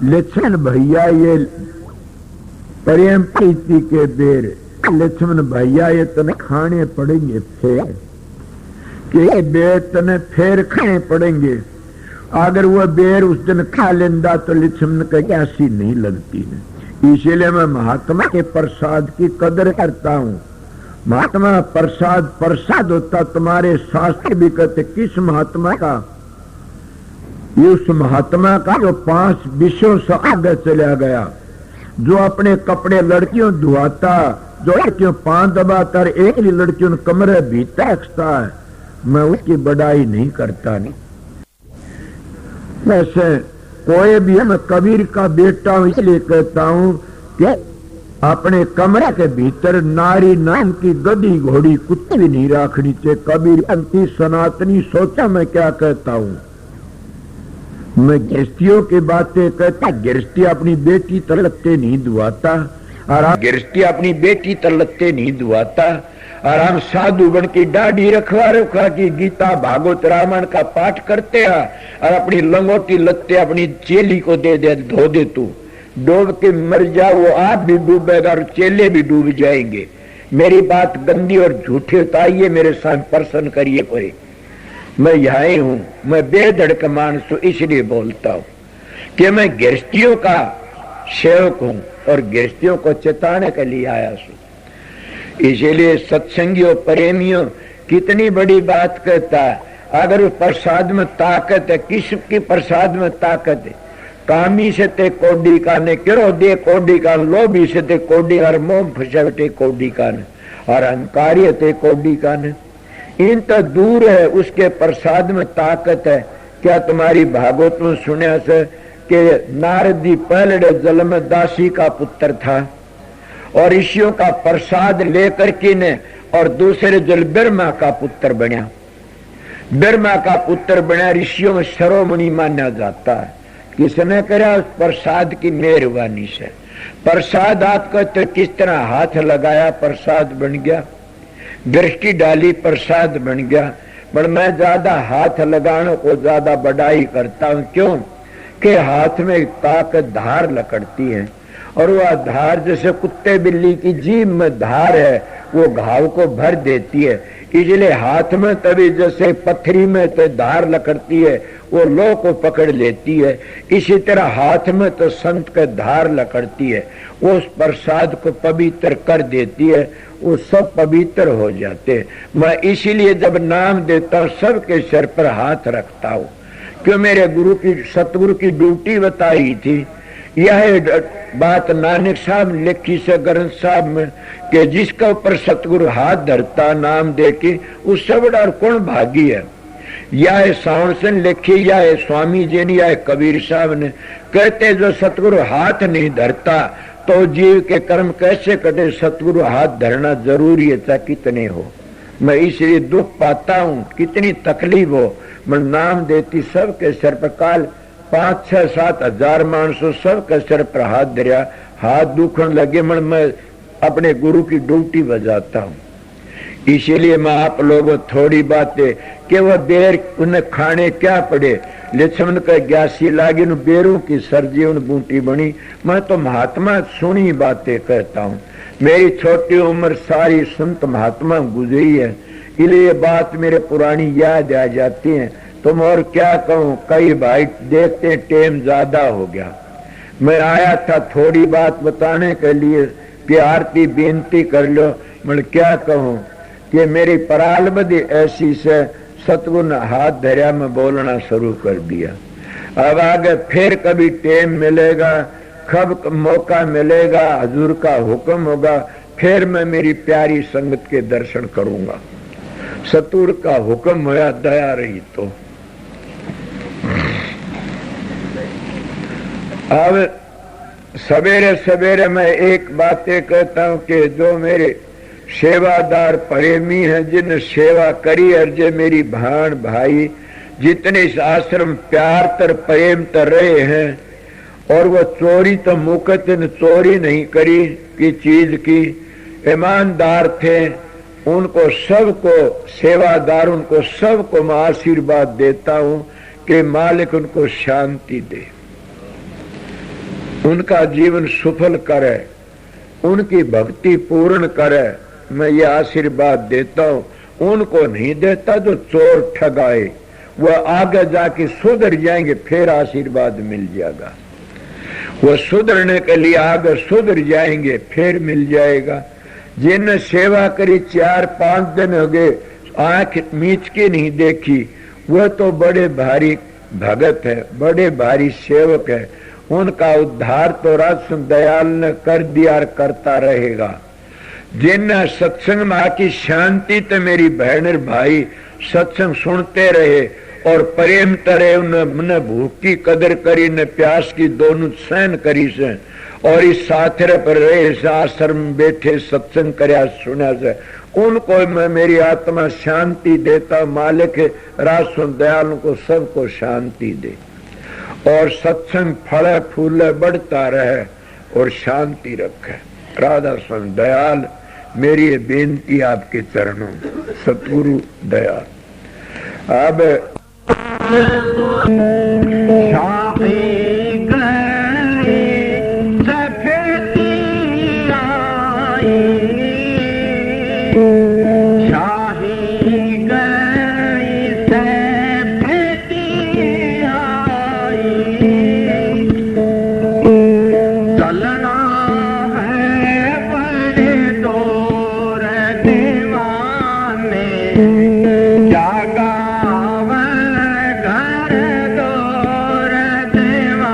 लक्ष्मण भैया ये प्रेम प्रीति के बेर, लक्ष्मण भैया ये तने खाने पड़ेंगे फेर, कि ये बेर तने फेर खाने पड़ेंगे। अगर वो बेर उस दिन खा लेंदा तो लक्ष्मण का ऐसी नहीं लगती है। इसीलिए मैं महात्मा के प्रसाद की कदर करता हूँ। महात्मा प्रसाद प्रसाद होता, तुम्हारे शास्त्र भी कहते किस महात्मा का, ये उस महात्मा का जो 5 विश्वों से आगे चला गया, जो अपने कपड़े लड़कियों धुआता, जो लड़कियों 5 दबाता, एक ही लड़कियों कमरे भीतर रखता है, मैं उसकी बड़ाई नहीं करता। नहीं वैसे कोई भी है, मैं कबीर का बेटा हूं इसलिए कहता हूं कि अपने कमरे के भीतर नारी नाम की गधी घोड़ी कुत्ती भी नहीं रखनी चाहिए। कबीर अंति सनातनी सोचा मैं क्या कहता हूं। मैं गृहस्थियों की बातें कहता, गृहस्थी अपनी बेटी तलत्ते नहीं दुआता, और गृहस्थी अपनी बेटी तलत्ते नहीं दुआता, और हम साधु बन की दाढ़ी रखवा रखा की गीता भागवत रामायण का पाठ करते हैं, और अपनी लंगोटी लत्ते अपनी चेली को दे दे, धो दे तू डूब के मर जा, वो आप भी डूबेगा और चेले भी डूब जाएंगे। मेरी बात गंदी और झूठी बताइए, मेरे साथ प्रसन्न करिए कोई। मैं यही हूं, मैं बेधड़क मानस हूं, इसलिए बोलता हूं कि मैं गृहस्थियों का सेवक हूं और गृहस्थियों को चेताने के लिए आया हूं। इसीलिए सत्संगियों प्रेमियों कितनी बड़ी बात कहता है। अगर उस प्रसाद में ताकत है, किसकी प्रसाद में ताकत है? कामी से ते कोडी काने, क्रोधे कोडी कान, लोभी से ते कोडी, और मोह फसवटे कोडी कान, और अहंकारी ते कोडी कान। इन तो दूर है, उसके प्रसाद में ताकत है। क्या तुम्हारी भागवत में सुने से कि नारद जी पहले जल में दासी का पुत्र था, और ऋषियों का प्रसाद लेकर के ने और दूसरे जल ब्रह्मा का पुत्र बना। ब्रह्मा का पुत्र बना, ऋषियों में सर्वमुनि माना जाता है। किसने करा? उस प्रसाद की मेहरबानी से। प्रसाद आपका तो किस तरह हाथ लगाया प्रसाद बन गया, दृष्टि डाली प्रसाद बन गया। पर मैं ज्यादा हाथ लगाने को ज्यादा बढ़ाई करता हूँ। क्यों? कि हाथ में ताकत धार लकड़ती है, और वह धार जैसे कुत्ते बिल्ली की जीभ में धार है, वो घाव को भर देती है। इसलिए हाथ में तभी जैसे पत्थरी में तो धार लकड़ती है, वो लोह को पकड़ लेती है, इसी तरह हाथ में तो संत के धार लकड़ती है, वो उस प्रसाद को पवित्र कर देती है, वो सब पवित्र हो जाते। मैं इसीलिए जब नाम देता हूँ सबके सिर पर हाथ रखता हूँ। क्यों? मेरे गुरु की सतगुरु की ड्यूटी बताई थी। यह बात नानक साहब लिखी से ग्रंथ साहब में कि जिसका ऊपर सतगुरु हाथ धरता नाम दे के, उससे बड़ा और कौन भागी है। या सावन से लिखी, या स्वामी जी ने, या कबीर साहब ने कहते जो सतगुरु हाथ नहीं धरता तो जीव के कर्म कैसे कटे। सतगुरु हाथ धरना जरूरी है, चाहे कितने हो। मैं इसलिए दुख पाता हूँ, कितनी तकलीफ हो, मैं नाम देती सबके सिर पर। काल 5, 6, 7 हजार मानसों सबके सिर पर हाथ धरिया, हाथ दुखन लगे, मैं अपने गुरु की ड्यूटी बजाता हूँ। इसीलिए मैं आप लोगों थोड़ी बातें कि वह बेर उन्हें खाने क्या पड़े। लक्ष्मण का 81 लागी न बेरों की सर्जी उन बूटी बनी। मैं तो महात्मा सुनी बातें कहता हूँ। मेरी छोटी उम्र सारी संत महात्मा गुजरी है, इसलिए बात मेरे पुरानी याद आ जाती है। तुम और क्या कहूँ, कई भाई देखते टेम ज्यादा हो गया। मैं आया था थोड़ी बात बताने के लिए कि आरती बेनती कर लो। मैं क्या कहूँ कि मेरी परालबदी ऐसी से सतगुरु ने हाथ धरिया में बोलना शुरू कर दिया। अब आगे फिर कभी टेम मिलेगा, कब मौका मिलेगा, हजूर का हुक्म होगा, फिर मैं मेरी प्यारी संगत के दर्शन करूंगा। सतुर का हुक्म होया दया रही तो। अब सवेरे सवेरे मैं एक बात कहता हूं कि जो मेरे सेवादार प्रेमी हैं, जिन सेवा करी और जो मेरी भाण भाई जितने इस आश्रम प्यार तर प्रेम तर रहे हैं, और वो चोरी तो मुकत ने चोरी नहीं करी की चीज की, ईमानदार थे, उनको सबको सेवादार, उनको सबको मैं आशीर्वाद देता हूं कि मालिक उनको शांति दे, उनका जीवन सफल करे, उनकी भक्ति पूर्ण करे। मैं ये आशीर्वाद देता हूं। उनको नहीं देता जो चोर ठगाए, वह आगे जाके सुधर जाएंगे, फिर आशीर्वाद मिल जाएगा। वो सुधरने के लिए आगे सुधर जाएंगे, फिर मिल जाएगा। जिन सेवा करी 4-5 दिन हो गए, आंख मीच के नहीं देखी, वह तो बड़े भारी भगत है, बड़े भारी सेवक है। उनका उद्धार तो रासन दयाल ने कर दिया और करता रहेगा। जिन सत्संग में आकी शांति तो मेरी बहन और भाई सत्संग सुनते रहे और प्रेम तरे, उन्हें भूख की कदर करी ने प्यास की दोनों सहन करी से, और इस साथरे पर रहे आश्रम में बैठे सत्संग करया सुना से, उनको मैं मेरी आत्मा शांति देता। मालिक रासन दयाल को सबको शांति दे और सत्संग फले फूले बढ़ता रहे और शांति रखे। राधा स्वामी दयाल मेरी ये बेनती आपके चरणों, सतगुरु दयाल। अब जागा घर दौर दीवाने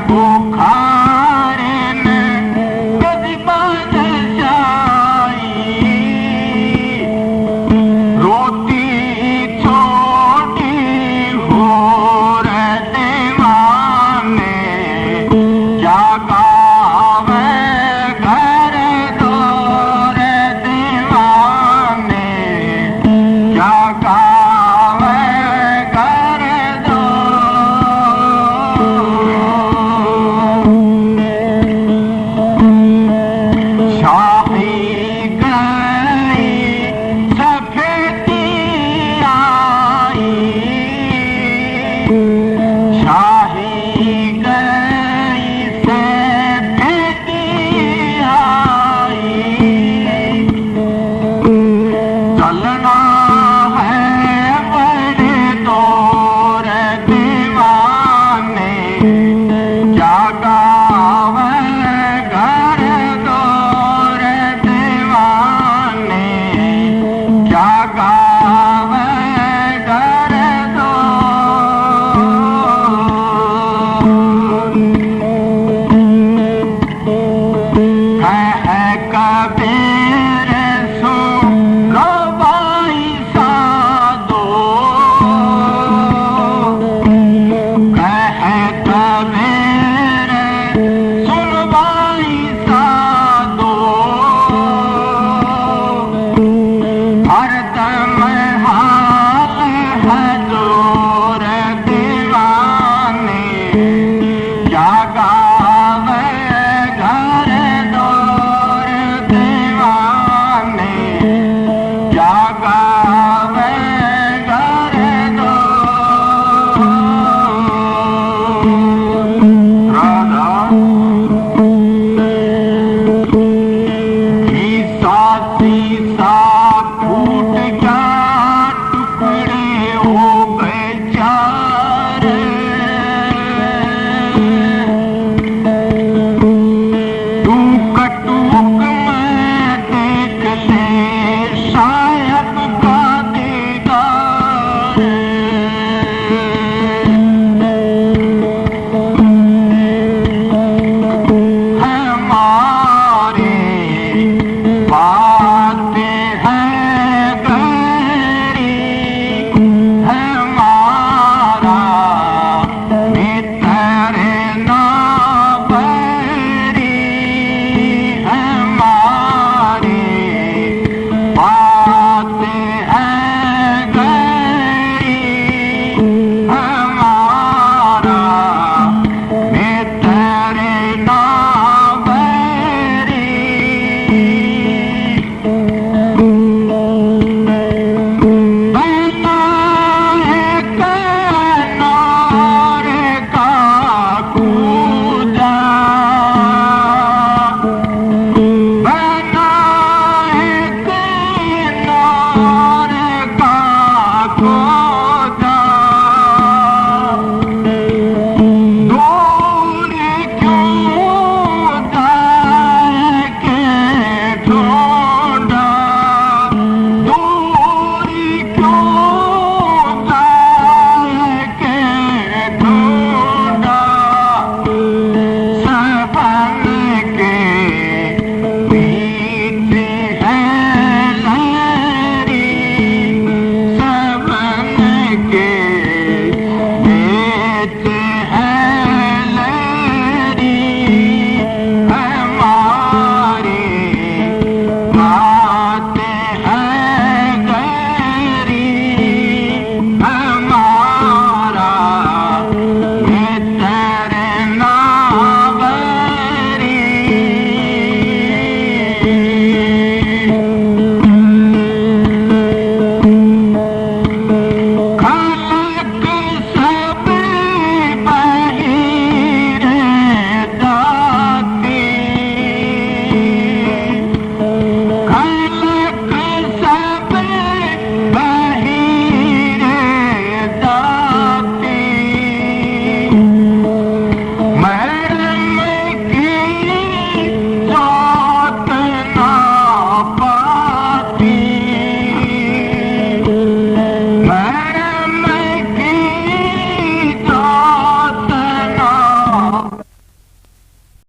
को